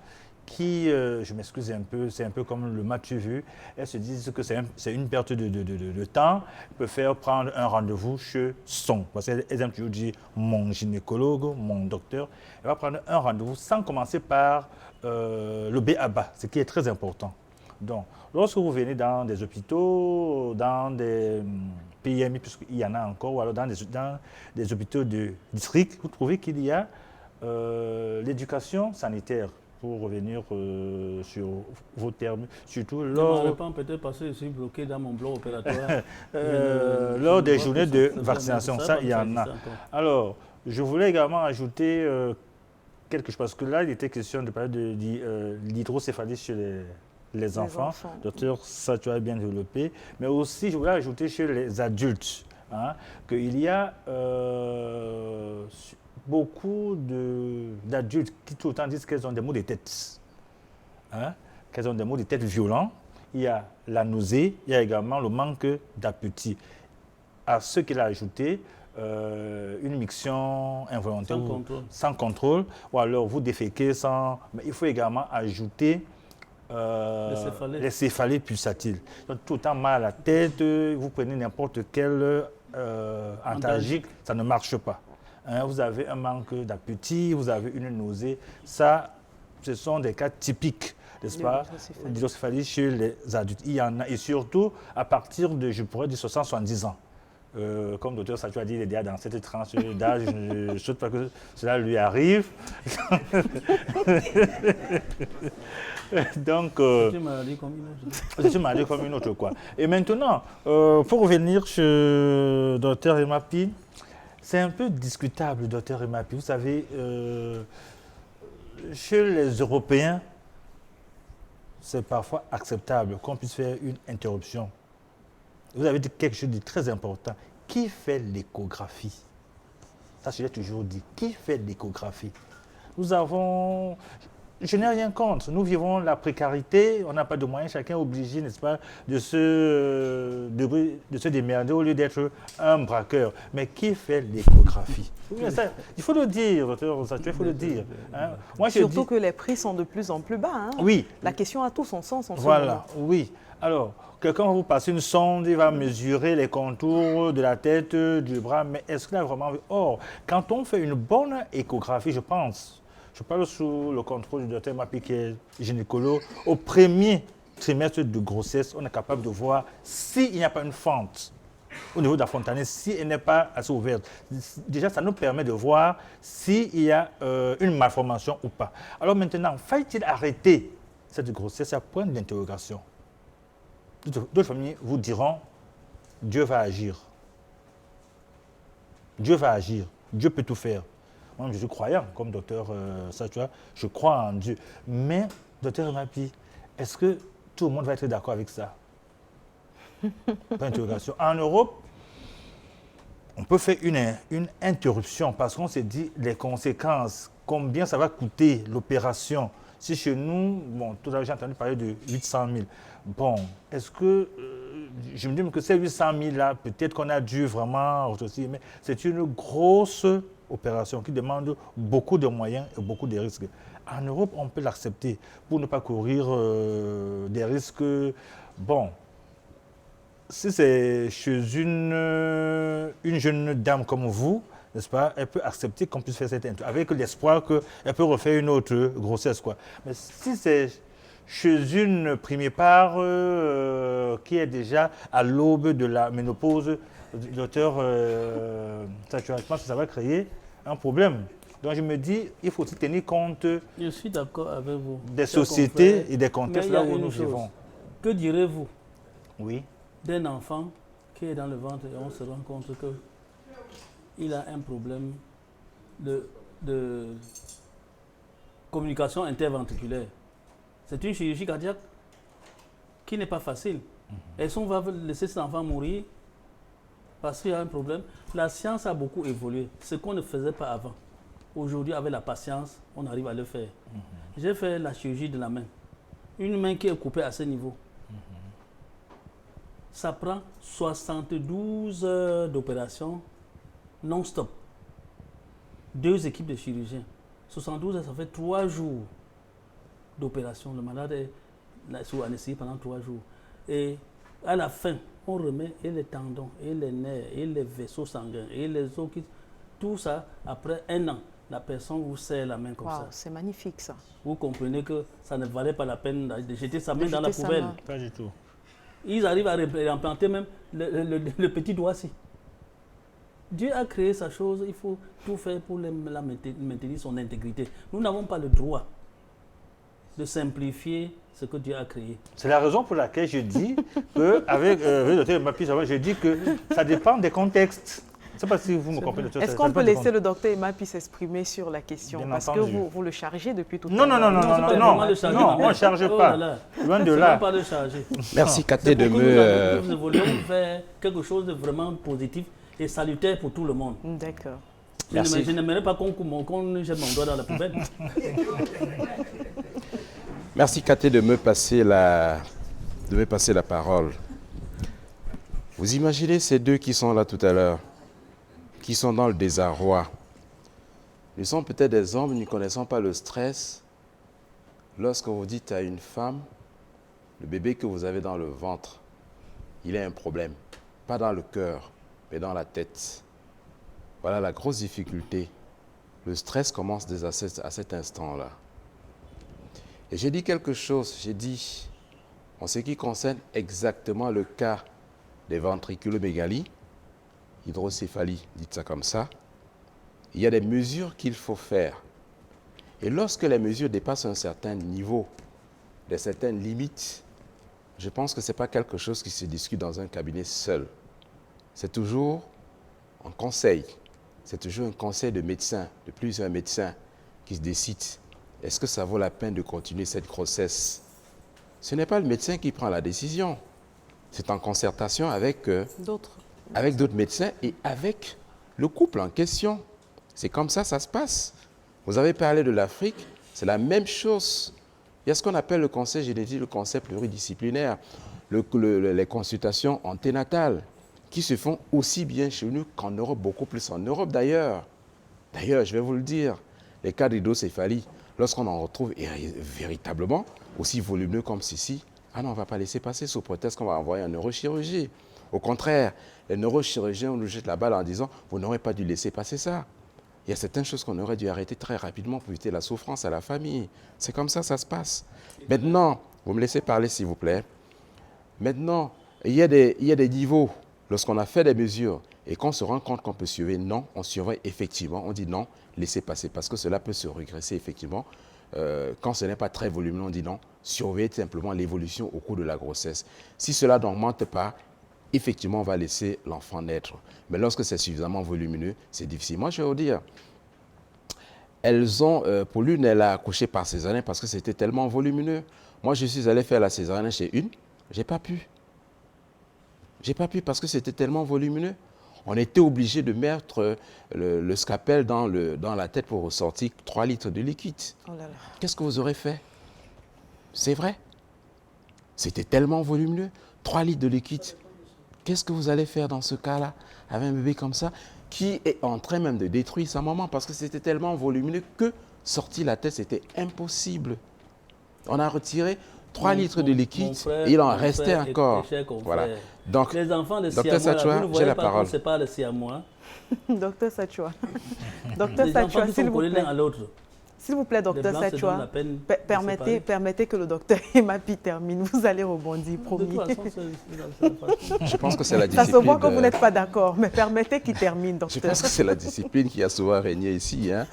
qui, je m'excuse un peu, c'est un peu comme le match vu, elles se disent que c'est une perte de temps. Elles peuvent faire prendre un rendez-vous chez son. Parce qu'elles aiment toujours dire mon gynécologue, mon docteur. Elle va prendre un rendez-vous sans commencer par le B.A.B.A., ce qui est très important. Donc, lorsque vous venez dans des hôpitaux, dans des PMI, puisqu'il y en a encore, ou alors dans des hôpitaux de district, vous trouvez qu'il y a l'éducation sanitaire, pour revenir sur vos termes, surtout lors...
Je ne pas peut-être parce que je suis bloqué dans mon bloc opératoire.
Lors des journées de vaccination, ça, il y en a. Alors, je voulais également ajouter quelque chose, parce que là, il était question de parler de l'hydrocéphalie chez les enfants. Docteur Satua a bien développé. Mais aussi, je voulais ajouter chez les adultes, qu'il y a beaucoup d'adultes qui tout le temps disent qu'elles ont des maux de tête. Qu'elles ont des maux de tête violents. Il y a la nausée, il y a également le manque d'appétit. À ce qu'il a ajouté, une miction involontaire sans contrôle, ou alors vous déféquez sans... Mais il faut également ajouter les céphalées pulsatiles. Donc, tout le temps mal à la tête, vous prenez n'importe quel antalgique, ça ne marche pas. Vous avez un manque d'appétit, vous avez une nausée. Ça, ce sont des cas typiques, n'est-ce pas, d'hydrocéphalie chez les adultes. Il y en a, et surtout à partir de, je pourrais dire, 70 ans. Comme le docteur Satua a dit, il est déjà dans cette tranche d'âge, je ne souhaite pas que cela lui arrive. Donc,
c'est une maladie comme une autre.
C'est une maladie comme une autre, quoi. Et maintenant, pour revenir sur le docteur Imapi, c'est un peu discutable, docteur Imapi. Vous savez, chez les Européens, c'est parfois acceptable qu'on puisse faire une interruption. Vous avez dit quelque chose de très important. Qui fait l'échographie? Ça, je l'ai toujours dit. Qui fait l'échographie? Nous avons... Je n'ai rien contre. Nous vivons la précarité, on n'a pas de moyens, chacun est obligé, n'est-ce pas, de se démerder au lieu d'être un braqueur. Mais qui fait l'échographie? Il faut le dire, docteur Satua, il faut le dire. Moi,
surtout que les prix sont de plus en plus bas.
Oui.
La question a tout son sens en ce moment.
Voilà, oui. Alors, quelqu'un va vous passer une sonde, il va mesurer les contours de la tête, du bras, mais est-ce qu'il a vraiment... Or, quand on fait une bonne échographie, je pense... Je parle sous le contrôle du docteur Mapi, qui est gynécologue. Au premier trimestre de grossesse, on est capable de voir s'il n'y a pas une fente au niveau de la fontanelle, si elle n'est pas assez ouverte. Déjà, ça nous permet de voir s'il y a une malformation ou pas. Alors maintenant, faut-il arrêter cette grossesse à point d'interrogation? D'autres familles vous diront, Dieu va agir. Dieu va agir. Dieu peut tout faire. Moi, je suis croyant, comme docteur Satua, je crois en Dieu. Mais, docteur Mapi, est-ce que tout le monde va être d'accord avec ça? Pas d'interrogation. En Europe, on peut faire une interruption parce qu'on s'est dit les conséquences, combien ça va coûter l'opération. Si chez nous, bon, tout à l'heure j'ai entendu parler de 800 000. Bon, est-ce que, je me dis que ces 800 000 là, peut-être qu'on a dû vraiment aussi, mais c'est une grosse opération qui demande beaucoup de moyens et beaucoup de risques. En Europe, on peut l'accepter pour ne pas courir des risques. Bon, si c'est chez une jeune dame comme vous, n'est-ce pas, elle peut accepter qu'on puisse faire cette intervention avec l'espoir qu'elle peut refaire une autre grossesse, quoi. Mais si c'est chez une primipare qui est déjà à l'aube de la ménopause, docteur, je pense que ça va créer un problème. Donc je me dis, il faut aussi tenir compte
je suis d'accord avec vous,
des sociétés et des contextes là où nous vivons.
Que direz-vous
d'un
enfant qui est dans le ventre et on se rend compte qu'il a un problème de communication interventriculaire? C'est une chirurgie cardiaque qui n'est pas facile. Est-ce qu'on va laisser cet enfant mourir parce qu'il y a un problème? La science a beaucoup évolué, ce qu'on ne faisait pas avant. Aujourd'hui, avec la patience, on arrive à le faire. J'ai fait la chirurgie de la main. Une main qui est coupée à ce niveau. Ça prend 72 heures d'opération non-stop. 2 équipes de chirurgiens. 72 heures, ça fait 3 jours d'opération. Le malade est sous anesthésie pendant 3 jours. Et à la fin, on remet et les tendons, et les nerfs, et les vaisseaux sanguins, et les os. Tout ça, après 1 an, la personne vous serre la main comme ça.
C'est magnifique ça.
Vous comprenez que ça ne valait pas la peine de jeter sa main dans la poubelle.
Pas du tout.
Ils arrivent à réimplanter même le petit doigt-ci. Dieu a créé sa chose, il faut tout faire pour maintenir son intégrité. Nous n'avons pas le droit de simplifier ce que Dieu a créé.
C'est la raison pour laquelle je dis que, avec le docteur Emma Pi, je dis que ça dépend des contextes. Je ne sais pas si vous me comprenez.
Est-ce qu'on peut laisser le docteur Emma Pi s'exprimer sur la question? Parce que vous le chargez depuis tout à l'heure.
Non, on ne charge pas. Loin de là.
Pas le charger.
Merci, Katé de me...
Nous voulons faire quelque chose de vraiment positif et salutaire pour tout le monde.
D'accord.
Je n'aimerais pas qu'on jette mon doigt dans la poubelle.
Merci, Katé, de me passer la parole. Vous imaginez ces deux qui sont là tout à l'heure, qui sont dans le désarroi. Ils sont peut-être des hommes ne connaissant pas le stress. Lorsque vous dites à une femme, le bébé que vous avez dans le ventre, il a un problème. Pas dans le cœur, mais dans la tête. Voilà la grosse difficulté. Le stress commence dès à cet instant-là. Et j'ai dit quelque chose, j'ai dit, en ce qui concerne exactement le cas des ventriculomégalies, hydrocéphalie, dites ça comme ça, il y a des mesures qu'il faut faire. Et lorsque les mesures dépassent un certain niveau, de certaines limites, je pense que ce n'est pas quelque chose qui se discute dans un cabinet seul. C'est toujours un conseil. C'est toujours un conseil de médecins, de plusieurs médecins qui se décident. Est-ce que ça vaut la peine de continuer cette grossesse? Ce n'est pas le médecin qui prend la décision. C'est en concertation avec d'autres médecins et avec le couple en question. C'est comme ça se passe. Vous avez parlé de l'Afrique, c'est la même chose. Il y a ce qu'on appelle le conseil génétique, le conseil pluridisciplinaire, les consultations anténatales qui se font aussi bien chez nous qu'en Europe, beaucoup plus en Europe d'ailleurs. D'ailleurs, je vais vous le dire, les cas d'hydrocéphalie, lorsqu'on en retrouve véritablement aussi volumineux comme ceci, ah non, on ne va pas laisser passer sous prétexte qu'on va envoyer un neurochirurgie. Au contraire, les neurochirurgiens nous jettent la balle en disant « vous n'aurez pas dû laisser passer ça ». Il y a certaines choses qu'on aurait dû arrêter très rapidement pour éviter la souffrance à la famille. C'est comme ça se passe. Maintenant, vous me laissez parler s'il vous plaît. Maintenant, il y a des niveaux. Lorsqu'on a fait des mesures et qu'on se rend compte qu'on peut surveiller, non, on surveille effectivement. On dit non, laissez passer parce que cela peut se régresser effectivement. Quand ce n'est pas très volumineux, on dit non, surveillez simplement l'évolution au cours de la grossesse. Si cela n'augmente pas, effectivement, on va laisser l'enfant naître. Mais lorsque c'est suffisamment volumineux, c'est difficile. Moi, je vais vous dire, pour l'une, elle a accouché par césarienne parce que c'était tellement volumineux. Moi, je suis allé faire la césarienne chez une, j'ai pas pu. J'ai pas pu parce que c'était tellement volumineux. On était obligé de mettre le scalpel dans la tête pour ressortir 3 litres de liquide. Oh là là. Qu'est-ce que vous aurez fait? C'est vrai. C'était tellement volumineux. 3 litres de liquide. Qu'est-ce que vous allez faire dans ce cas-là avec un bébé comme ça qui est en train même de détruire sa maman parce que c'était tellement volumineux que sortir la tête, c'était impossible. On a retiré 3 litres de liquide
frère,
et il en restait encore. Voilà. Donc,
les enfants de
Docteur
Siamois,
Sachoua,
vous ne
j'ai la
voyez pas
parole.
que ce n'est pas le Siamois.
Docteur Sachoua. Docteur
Les enfants
Sachoua,
qui
s'il
sont
vous
collés
plaît.
l'un à l'autre.
S'il vous plaît, docteur
Blancs se donnent
Sachoua,
la peine de séparer.
permettez que le docteur Emapi termine. Vous allez rebondir, promis.
De toute façon,
je pense que c'est la
Ça
discipline.
se voit que vous n'êtes pas d'accord, mais permettez qu'il termine, docteur.
Je pense que c'est la discipline qui a souvent régné ici. Hein.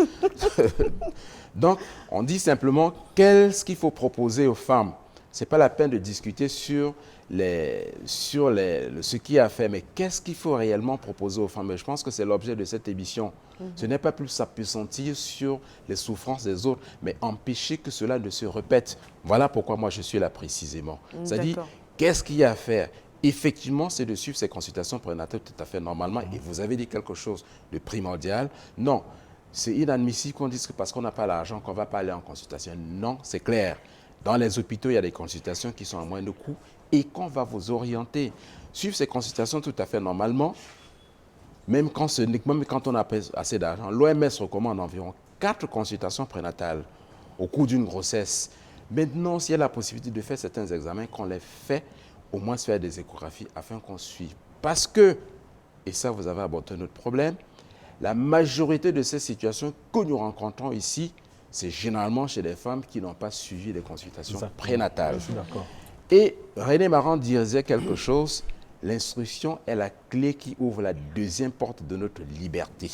Donc, on dit simplement qu'est-ce qu'il faut proposer aux femmes. Ce n'est pas la peine de discuter sur ce qui a fait, mais qu'est-ce qu'il faut réellement proposer aux femmes. Et je pense que c'est l'objet de cette émission. Ce n'est pas plus s'appesantir sur les souffrances des autres, mais empêcher que cela ne se répète. Voilà pourquoi moi je suis là précisément. C'est-à-dire, qu'est-ce qu'il y a à faire? Effectivement, c'est de suivre ces consultations prénatales tout à fait normalement. Et vous avez dit quelque chose de primordial. Non, c'est inadmissible qu'on dise que parce qu'on n'a pas l'argent, qu'on ne va pas aller en consultation. Non, c'est clair. Dans les hôpitaux, il y a des consultations qui sont à moindre coût et qu'on va vous orienter. Suivre ces consultations tout à fait normalement, même quand on n'a pas assez d'argent. L'OMS recommande environ 4 consultations prénatales au cours d'une grossesse. Maintenant, s'il y a la possibilité de faire certains examens, qu'on les fait, au moins se faire des échographies afin qu'on suive. Parce que, et ça vous avez abordé notre problème, la majorité de ces situations que nous rencontrons ici, c'est généralement chez des femmes qui n'ont pas suivi les consultations prénatales.
Je suis d'accord.
Et René Maran disait quelque chose, l'instruction est la clé qui ouvre la deuxième porte de notre liberté.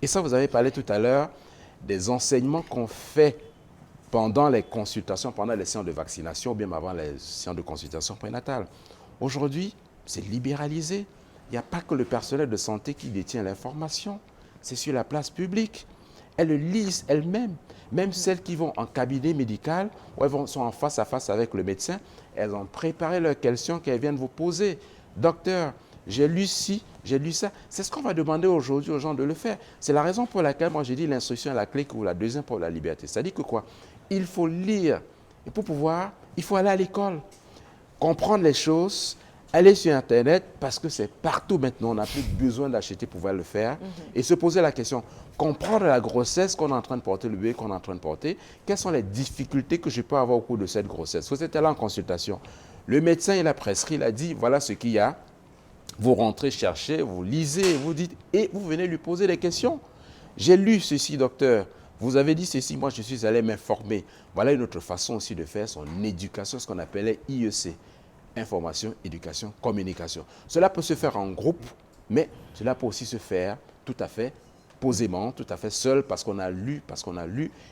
Et ça, vous avez parlé tout à l'heure des enseignements qu'on fait pendant les consultations, pendant les séances de vaccination, ou bien avant les séances de consultation prénatale. Aujourd'hui, c'est libéralisé. Il n'y a pas que le personnel de santé qui détient l'information. C'est sur la place publique. Elles le lisent elles-mêmes. Même celles qui vont en cabinet médical, ou elles sont en face à face avec le médecin, elles ont préparé leurs questions qu'elles viennent vous poser. Docteur, j'ai lu ci, j'ai lu ça. C'est ce qu'on va demander aujourd'hui aux gens de le faire. C'est la raison pour laquelle moi j'ai dit l'instruction est la clé ou la deuxième pour la liberté. C'est-à-dire que quoi? Il faut lire. Et pour pouvoir, il faut aller à l'école, comprendre les choses, aller sur Internet, parce que c'est partout maintenant. On n'a plus besoin d'acheter pour pouvoir le faire. Et se poser la question, comprendre la grossesse qu'on est en train de porter, le bébé qu'on est en train de porter, quelles sont les difficultés que je peux avoir au cours de cette grossesse. Vous êtes là en consultation. Le médecin, il a prescrit, il a dit, voilà ce qu'il y a. Vous rentrez chercher, vous lisez, vous dites, et vous venez lui poser des questions. J'ai lu ceci, docteur. Vous avez dit ceci, moi je suis allé m'informer. Voilà une autre façon aussi de faire son éducation, ce qu'on appelait IEC. Information, éducation, communication. Cela peut se faire en groupe, mais cela peut aussi se faire tout à fait posément, tout à fait seul, parce qu'on a lu,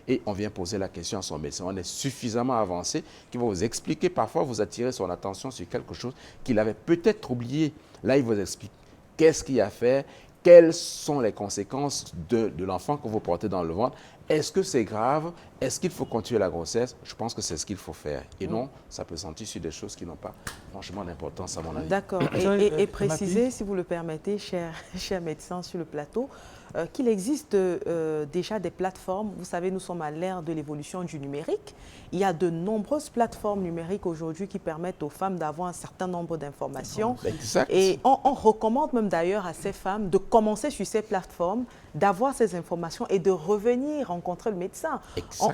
et on vient poser la question à son médecin. On est suffisamment avancé qu'il va vous expliquer, parfois vous attirer son attention sur quelque chose qu'il avait peut-être oublié. Là, il vous explique qu'est-ce qu'il y a à faire, quelles sont les conséquences de l'enfant que vous portez dans le ventre. Est-ce que c'est grave? Est-ce qu'il faut continuer la grossesse? Je pense que c'est ce qu'il faut faire. Et non, ça peut sentir sur des choses qui n'ont pas franchement d'importance à mon avis.
D'accord. Et préciser, si vous le permettez, cher médecin sur le plateau, qu'il existe déjà des plateformes. Vous savez, nous sommes à l'ère de l'évolution du numérique. Il y a de nombreuses plateformes numériques aujourd'hui qui permettent aux femmes d'avoir un certain nombre d'informations.
Exact.
Et on recommande même d'ailleurs à ces femmes de commencer sur ces plateformes, d'avoir ces informations et de revenir rencontrer le médecin.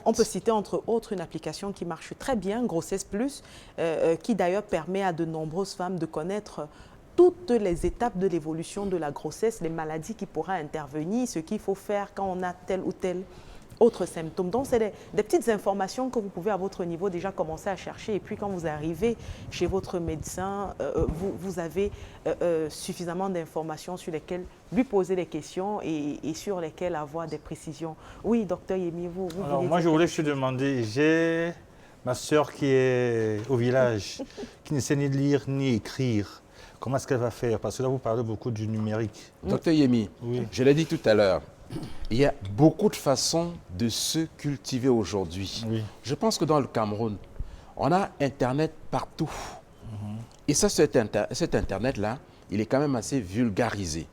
On peut citer entre autres une application qui marche très bien, Grossesse Plus, qui d'ailleurs permet à de nombreuses femmes de connaître toutes les étapes de l'évolution de la grossesse, les maladies qui pourraient intervenir, ce qu'il faut faire quand on a tel ou tel autre symptôme. Donc, c'est des petites informations que vous pouvez à votre niveau déjà commencer à chercher. Et puis, quand vous arrivez chez votre médecin, vous avez suffisamment d'informations sur lesquelles lui poser des questions et sur lesquelles avoir des précisions. Oui, docteur Yemi, vous
Alors, moi, je voulais te demander, j'ai ma soeur qui est au village, qui ne sait ni lire ni écrire. Comment est-ce qu'elle va faire? Parce que là, vous parlez beaucoup du numérique.
Docteur Yemi, je l'ai dit tout à l'heure, il y a beaucoup de façons de se cultiver aujourd'hui. Je pense que dans le Cameroun, on a Internet partout. Et ça, cet Internet-là, il est quand même assez vulgarisé.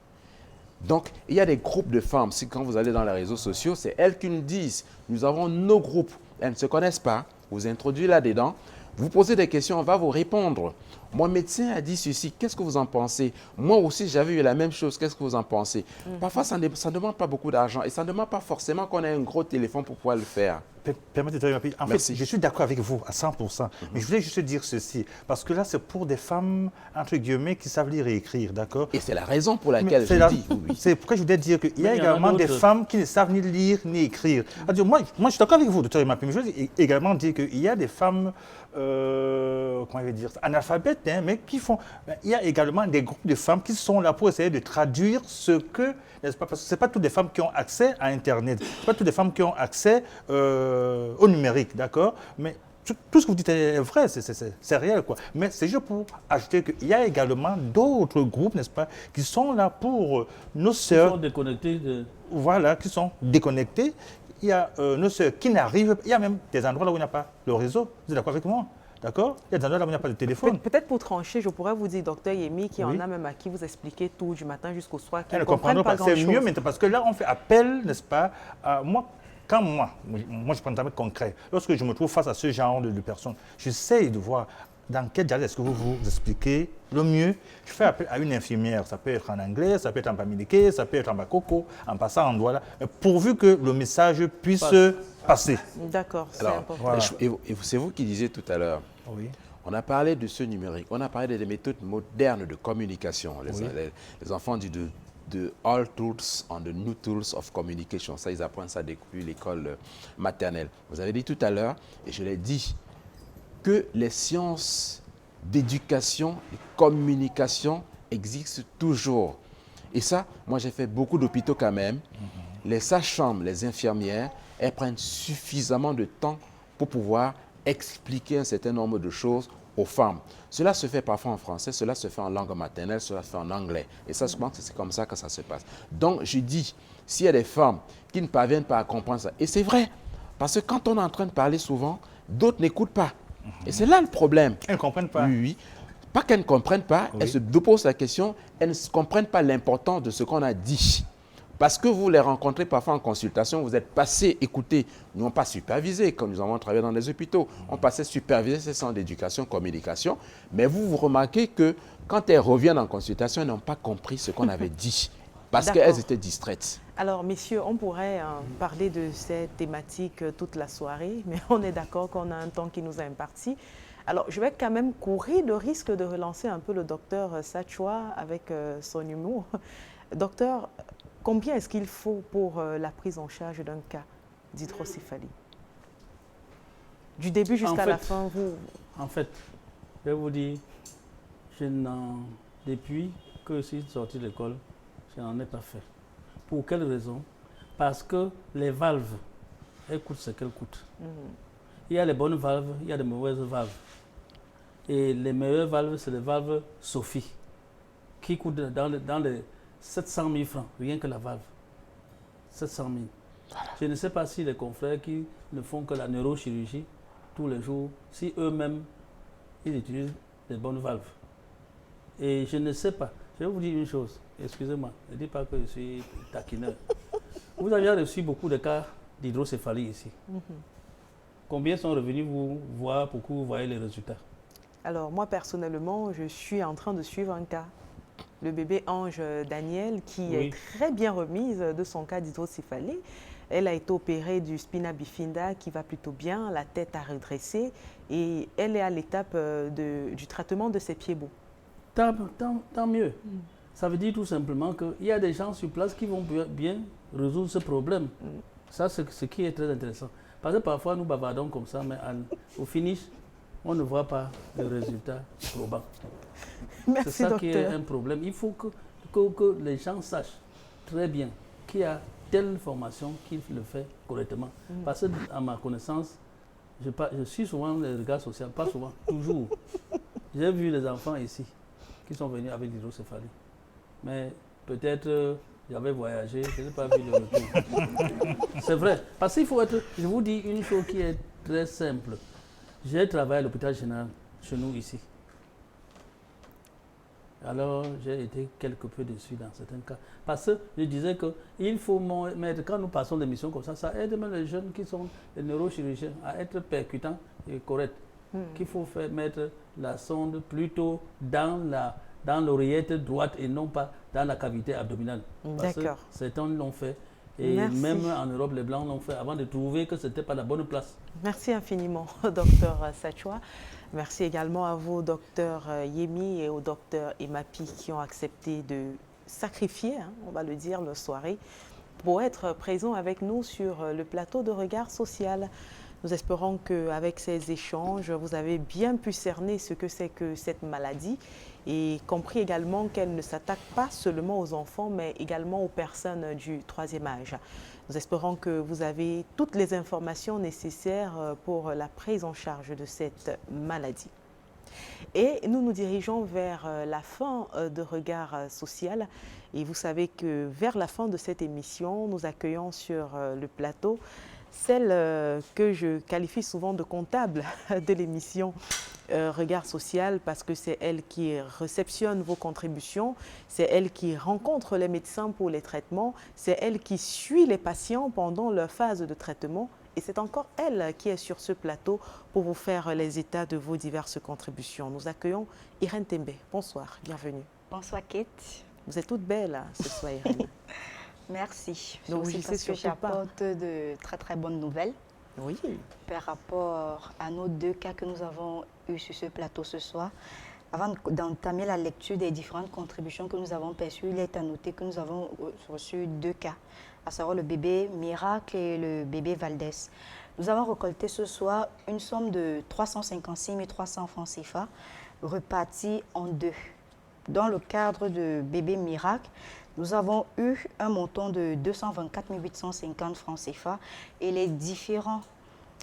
Donc, il y a des groupes de femmes. Quand vous allez dans les réseaux sociaux, c'est elles qui nous disent, nous avons nos groupes. Elles ne se connaissent pas. Vous introduisez là-dedans. Vous posez des questions, on va vous répondre. Mon médecin a dit ceci, qu'est-ce que vous en pensez? Moi aussi, j'avais eu la même chose, qu'est-ce que vous en pensez? Parfois, ça ne demande pas beaucoup d'argent et ça ne demande pas forcément qu'on ait un gros téléphone pour pouvoir le faire.
Permettez-moi, en fait, je suis d'accord avec vous à 100%, mais je voulais juste dire ceci, parce que là, c'est pour des femmes, entre guillemets, qui savent lire et écrire, d'accord?
Et c'est la raison pour laquelle je dis oui.
C'est pourquoi je voulais dire qu'il y a également des femmes qui ne savent ni lire ni écrire. Moi, je suis d'accord avec vous, docteur Emapim, mais je veux également dire qu'il y a des femmes, comment je vais dire, analphabètes, hein, mais qui font... Il y a également des groupes de femmes qui sont là pour essayer de traduire ce que... N'est-ce pas? Parce que ce n'est pas toutes les femmes qui ont accès à Internet, ce n'est pas toutes les femmes qui ont accès au numérique, d'accord? Mais tout ce que vous dites est vrai, c'est réel, quoi. Mais c'est juste pour ajouter qu'il y a également d'autres groupes, n'est-ce pas, qui sont là pour nos sœurs...
Qui sont déconnectés
Voilà, qui sont déconnectés. Il y a nos sœurs qui n'arrivent... Il y a même des endroits là où il n'y a pas le réseau. Vous êtes d'accord avec moi? D'accord? Il y a des endroits là où il n'y a pas de téléphone.
Peut-être pour trancher, je pourrais vous dire, docteur Yemi, qui en a même à qui vous expliquez tout du matin jusqu'au soir, qui
ne
ne comprennent pas grand-chose.
C'est mieux maintenant parce que là, on fait appel, n'est-ce pas, à moi. Quand moi, je prends un exemple concret, lorsque je me trouve face à ce genre de personnes, j'essaie de voir dans quel dialogue est-ce que vous vous expliquez le mieux. Je fais appel à une infirmière, ça peut être en anglais, ça peut être en bamileke, ça peut être en bakoko, en passant en douala, pourvu que le message puisse passer.
D'accord, c'est important.
Voilà. Et c'est vous qui disiez tout à l'heure,
oui.
On a parlé de ce numérique, on a parlé des méthodes modernes de communication. Les enfants disent de all tools and the new tools of communication. Ça, ils apprennent ça depuis l'école maternelle. Vous avez dit tout à l'heure, et je l'ai dit, que les sciences d'éducation et communication existent toujours. Et ça, moi j'ai fait beaucoup d'hôpitaux quand même. Les sages-femmes, les infirmières, elles prennent suffisamment de temps pour pouvoir expliquer un certain nombre de choses aux femmes. Cela se fait parfois en français, cela se fait en langue maternelle, cela se fait en anglais. Et ça, je pense que c'est comme ça que ça se passe. Donc, je dis, s'il y a des femmes qui ne parviennent pas à comprendre ça, et c'est vrai, parce que quand on est en train de parler souvent, d'autres n'écoutent pas. Et c'est là le problème.
Elles ne comprennent pas.
Oui, oui. Pas qu'elles ne comprennent pas, elles se posent la question, elles ne comprennent pas l'importance de ce qu'on a dit. Parce que vous les rencontrez parfois en consultation, vous êtes passé, écouter, non pas supervisé, comme nous avons travaillé dans les hôpitaux. On passait superviser ces centres d'éducation, communication, mais vous remarquez que quand elles reviennent en consultation, elles n'ont pas compris ce qu'on avait dit, parce qu'elles étaient distraites.
Alors, messieurs, on pourrait parler de cette thématique toute la soirée, mais on est d'accord qu'on a un temps qui nous est imparti. Alors, je vais quand même courir le risque de relancer un peu le docteur Sachoua avec son humour. Docteur, combien est-ce qu'il faut pour la prise en charge d'un cas d'hydrocéphalie? Du début jusqu'à la fin, vous...
En fait, je vais vous dire, depuis que je suis sorti de l'école, je n'en ai pas fait. Pour quelle raison? Parce que les valves, elles coûtent ce qu'elles coûtent. Il y a les bonnes valves, il y a les mauvaises valves. Et les meilleures valves, c'est les valves Sophie, qui coûtent dans les 700 000 francs, rien que la valve. 700 000. Voilà. Je ne sais pas si les confrères qui ne font que la neurochirurgie tous les jours, si eux-mêmes, ils utilisent les bonnes valves. Et je ne sais pas. Je vais vous dire une chose. Excusez-moi, ne dites pas que je suis taquineur. Vous avez reçu beaucoup de cas d'hydrocéphalie ici. Combien sont revenus vous voir pour que vous voyez les résultats?
Alors, moi, personnellement, je suis en train de suivre un cas. Le bébé Ange Daniel, qui est très bien remise de son cas d'hydrocéphalie. Elle a été opérée du spina bifida qui va plutôt bien, la tête a redressé et elle est à l'étape du traitement de ses pieds beaux.
Tant mieux. Ça veut dire tout simplement qu'il y a des gens sur place qui vont bien résoudre ce problème. Ça, c'est ce qui est très intéressant. Parce que parfois, nous bavardons comme ça, mais au finish, on ne voit pas le résultat probant.
Merci,
c'est ça
docteur.
qui est un problème. Il faut que les gens sachent très bien qu'il y a telle formation qu'il le fait correctement. Parce que, à ma connaissance, je suis souvent les regards sociaux, pas souvent, toujours. J'ai vu les enfants ici qui sont venus avec l'hydrocéphalie. Mais peut-être j'avais voyagé, je n'ai pas vu le retour. C'est vrai. Parce qu'il faut être... Je vous dis une chose qui est très simple. J'ai travaillé à l'hôpital général chez nous ici. Alors, j'ai été quelque peu déçu dans certains cas. Parce que je disais qu'il faut mettre, quand nous passons des missions comme ça aide même les jeunes qui sont les neurochirurgiens à être percutants et corrects. qu'il faut mettre la sonde plutôt dans l'oreillette droite et non pas dans la cavité abdominale. Parce que certains l'ont fait. Et même en Europe, les Blancs l'ont fait avant de trouver que ce n'était pas la bonne place.
Merci infiniment, docteur Sachwa. Merci également à vous, docteur Yemi, et au docteur Emapi, qui ont accepté de sacrifier, on va le dire, leur soirée, pour être présents avec nous sur le plateau de Regard Social. Nous espérons qu'avec ces échanges, vous avez bien pu cerner ce que c'est que cette maladie et compris également qu'elle ne s'attaque pas seulement aux enfants, mais également aux personnes du troisième âge. Nous espérons que vous avez toutes les informations nécessaires pour la prise en charge de cette maladie. Et nous nous dirigeons vers la fin de Regard Social. Et vous savez que vers la fin de cette émission, nous accueillons sur le plateau celle que je qualifie souvent de comptable de l'émission Regard Social, parce que c'est elle qui réceptionne vos contributions, c'est elle qui rencontre les médecins pour les traitements, c'est elle qui suit les patients pendant leur phase de traitement. Et c'est encore elle qui est sur ce plateau pour vous faire les états de vos diverses contributions. Nous accueillons Irène Tembe. Bonsoir, bienvenue.
Bonsoir Kate.
Vous êtes toute belle ce soir, Irène.
Merci.
Donc,
aussi parce que j'apporte de très très bonnes nouvelles.
Oui.
Par rapport à nos deux cas que nous avons eus sur ce plateau ce soir. Avant d'entamer la lecture des différentes contributions que nous avons perçues, il est à noter que nous avons reçu deux cas, à savoir le bébé Miracle et le bébé Valdez. Nous avons récolté ce soir une somme de 356 300 francs CFA, repartie en deux. Dans le cadre de bébé Miracle, nous avons eu un montant de 224 850 francs CFA et les différents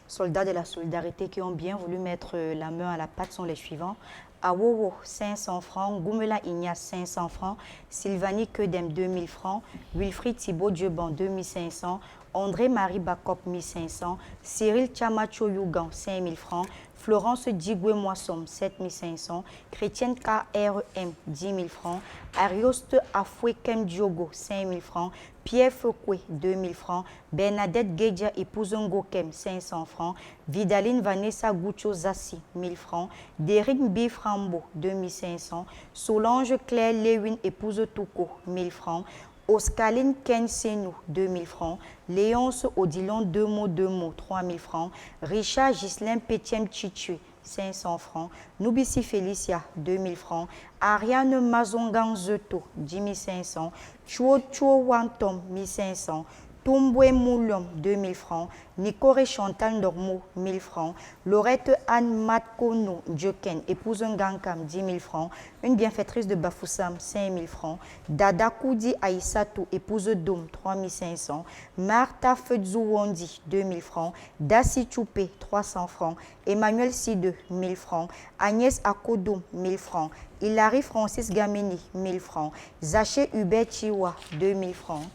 soldats de la solidarité qui ont bien voulu mettre la main à la pâte sont les suivants. Awowo, 500 francs, Goumela Ignace, 500 francs, Sylvanie Kedem, 2000 francs, Wilfried Thibault Dieban, 2500, André-Marie Bakop, 1500, Cyril Chamacho Yougan, 5000 francs, Florence Digwe Moissom, 7500, Chrétienne KRM, 10 000 francs, Arioste Afouekem Diogo, 5 000 francs, Pierre Fekwe, 2 000 francs, Bernadette Guedja épouse Ngokem, 500 francs, Vidaline Vanessa Goucho Zassi, 1000 francs, Derrick B. Frambo, 2500, Solange Claire Lewin épouse Touko, 1000 francs, Oscaline Ken Senou, 2 000 francs. Léonce Odilon, 2 mots, 3 000 francs. Richard Ghislain Pétiem Chichue, 500 francs. Nubisi Félicia, 2 000 francs. Ariane Mazongan Zeto, 10 500. Chuo Wantom, 1 500. Toumboué Moulom, 2 000 francs. Nicoré Chantal Normo, 1 000 francs. Laurette Anne Matkono Djoken, épouse Ngankam, 10 000 francs. Une bienfaitrice de Bafoussam, 5 000 francs. Dada Koudi Aïssatou, épouse Dom, 3 500. Martha Fedzouwondi, 2 000 francs. Dassi Choupé, 300 francs. Emmanuel Side, 1 000 francs. Agnès Akodom, 1 000 francs. Hilary Francis Gameni, 1 000 francs. Zaché Hubert Chiwa, 2 000 francs.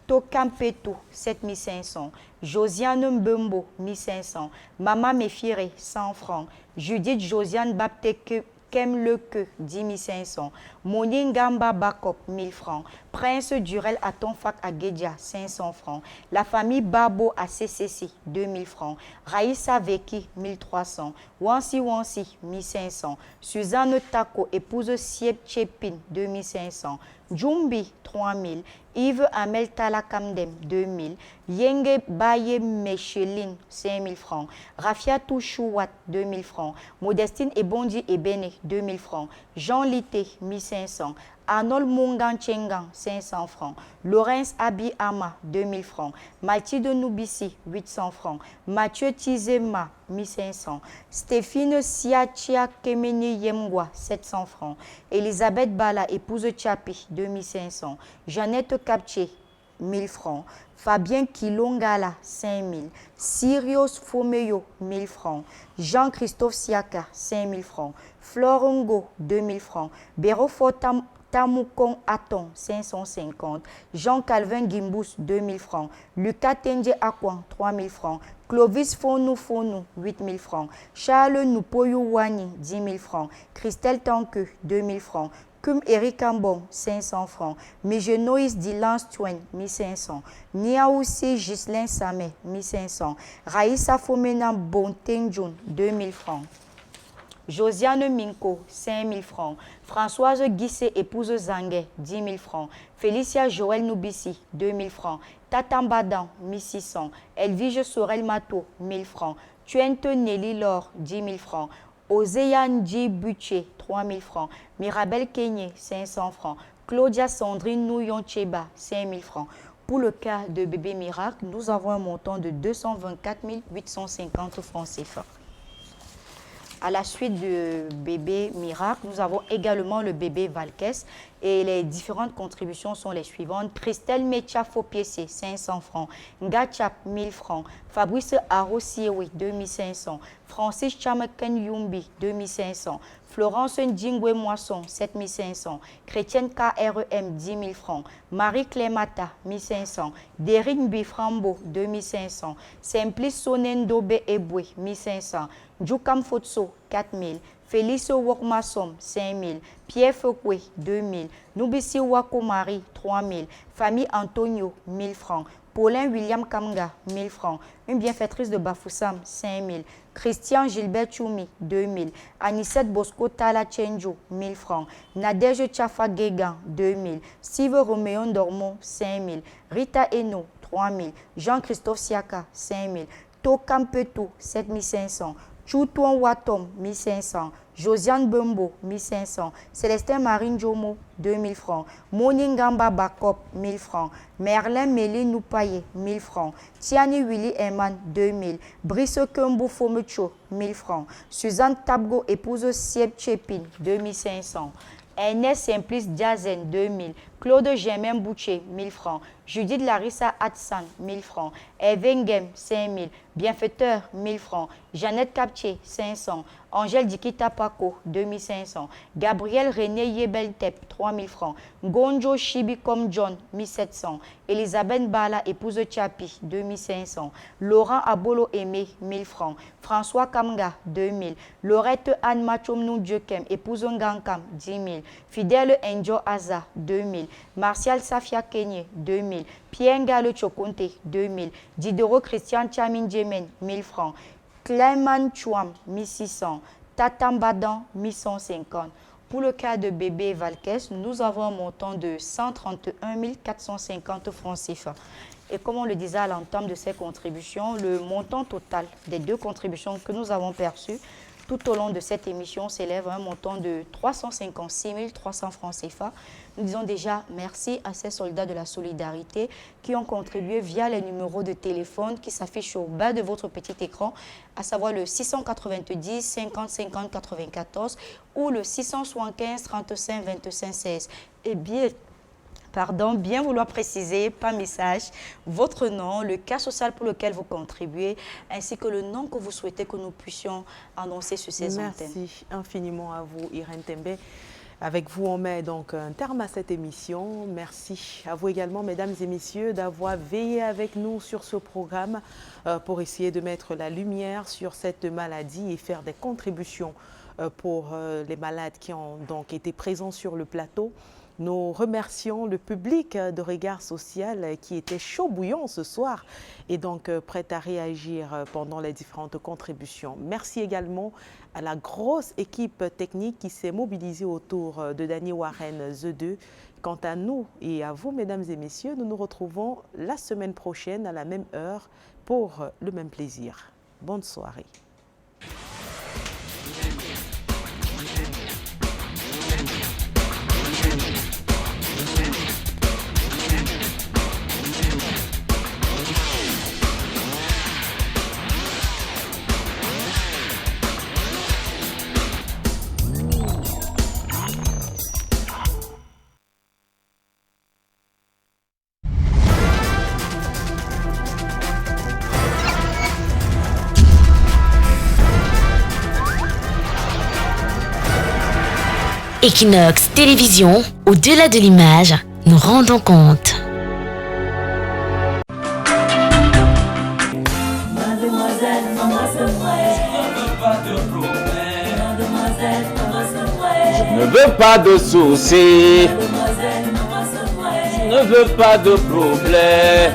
Tokampeto, 7 500. Josiane Mbembo, 1 500. Mama Mefire, 100 francs. Judith Josiane Bapteke Kemleke, 10 500. Moningamba Bakop, 1000 francs. Prince Durel Atonfak Agedia, 500 francs. La famille Babo à CCC, 2000 francs. Raïssa Veki, 1300. Wansi 1500. Suzanne Tako, épouse Siep Chepin, 2500. Djumbi, 3000. Yves Amel Talakamdem, 2000. Yenge Baye Mecheline, 5000 francs. Rafia Touchouat, 2000 francs. Modestine Ebondi Ebene, 2000 francs. Jean Lité, 1500. Arnold Mungan Chengan, 500 francs. Laurence Abi Ama, 2000 francs. Mathilde Noubissi, 800 francs. Mathieu Tizema, 1500. Stéphine Siachia Kemeni Yemgwa, 700 francs. Elisabeth Bala, épouse Tchapi, 2500. Jeannette Kapche, 1000 francs. Fabien Kilongala, 5000. Sirius Fomeyo, 1000 francs. Jean-Christophe Siaka, 5000 francs. Florongo, 2000 francs. Berofo Tamoukon Aton, 550. Jean-Calvin Gimbous, 2000 francs. Lucas Tenje Akwan, 3000 francs. Clovis Fonou, 8000 francs. Charles Noupoyou Wani, 10 000 francs. Christelle Tanque, 2000 francs. Kum Eric Ambon, 500 francs. Mijenoïs Dylan Stwen, 1500. Niaoussi Ghislain Samé, 1500. Raïssa Fomena Bontenjoun, 2000 francs. Josiane Minko, 5 000 francs. Françoise Guissé, épouse Zanguet, 10 000 francs. Félicia Joël Noubissi, 2 000 francs. Tatambadan, 1 600. Elvige Sorel Mato, 1 000 francs. Tuente Nelly Laure, 10 000 francs. Oséane Di Butché, 3 000 francs. Mirabel Kenyé, 500 francs. Claudia Sandrine Nouyon Cheba, 5 000 francs. Pour le cas de bébé Miracle, nous avons un montant de 224 850 francs CFA. À la suite du bébé Miracle, nous avons également le bébé Valkès et les différentes contributions sont les suivantes. Christelle Mecha Fopiese, 500 francs. Ngachap, 1000 francs. Fabrice Arosiewe, 2500. Francis Chamaken Yumbi, 2500. Florence Ndingwe Moisson, 7500. Chrétienne KREM, 10 000 francs. Marie Clémata, 1500. Derine Biframbo, 2500. Simplice Sonendobe Ebwe, 1500. Djoukam Fotso, 4000. Félix Wokmasom, 5000. Pierre Fekwe, 2000. Noubissi Wakomari, 3000. Famille Antonio, 1000 francs. Paulin William Kamga, 1000 francs. Une bienfaitrice de Bafoussam, 5000. Christian Gilbert Choumi, 2000. Anicette Bosco Tala Chenjo, 1000 francs. Nadège Tchafa Guégan, 2000. Steve Roméon Dormont, 5000. Rita Eno, 3000. Jean-Christophe Siaka, 5000. Tokam Petou, 7500. Choutouan Watom, 1500. Josiane Bembo, 1500. Célestin Marine Jomo, 2000 francs. Moningamba Bakop, 1000 francs. Merlin Méli Noupaye, 1000 francs. Tiani Willy Eman, 2000. Brice Kembo Fomecho, 1000 francs. Suzanne Tabgo, épouse Sieb Chepin, 2500. Ernest Simplice Diazen, 2000. Claude Germain Boucher, 1000 francs. Judith Larissa Hatsan, 1000 francs. Evengem, 5000. Bienfaiteur, 1000 francs. Jeannette Captier, 500. Angèle Dikita Paco, 2500. Gabriel René Yebeltep, 3000 francs. Gonjo Chibi Comme John, 1700. Elisabeth Bala, épouse Chapi, 2500. Laurent Abolo Aimé, 1000 francs. François Kamga, 2000. Laurette Anne Machomnou Djekem, épouse Ngankam, 10 000. Fidèle Enjo Aza, 2000. Martial Safia Kenye, 2000. Pierre Ngale Chokonte, 2000. Diderot Christian Chamin Djemen, 1000 francs. Clayman Chouam, 1600. Tatambadan, 1150. Pour le cas de bébé Valkès, nous avons un montant de 131 450 francs CFA. Et comme on le disait à l'entame de ces contributions, le montant total des deux contributions que nous avons perçues tout au long de cette émission s'élève à un montant de 356 300 francs CFA. Nous disons déjà merci à ces soldats de la solidarité qui ont contribué via les numéros de téléphone qui s'affichent au bas de votre petit écran, à savoir le 690 50 50 94 ou le 675 35 25 16. Et bien vouloir préciser par message votre nom, le cas social pour lequel vous contribuez, ainsi que le nom que vous souhaitez que nous puissions annoncer sur ces antennes.
Merci infiniment à vous, Irène Tembe. Avec vous, on met donc un terme à cette émission. Merci à vous également, mesdames et messieurs, d'avoir veillé avec nous sur ce programme pour essayer de mettre la lumière sur cette maladie et faire des contributions pour les malades qui ont donc été présents sur le plateau. Nous remercions le public de Regard Social qui était chaud bouillant ce soir et donc prêt à réagir pendant les différentes contributions. Merci également à la grosse équipe technique qui s'est mobilisée autour de Danny Warren The 2. Quant à nous et à vous, mesdames et messieurs, nous nous retrouvons la semaine prochaine à la même heure pour le même plaisir. Bonne soirée.
Equinox Télévision, au-delà de l'image, nous rendons compte.
Mademoiselle, embrasse-moi. Je ne veux pas de problème. Mademoiselle, embrasse-moi. ne veux pas de soucis, ne veux pas de problème.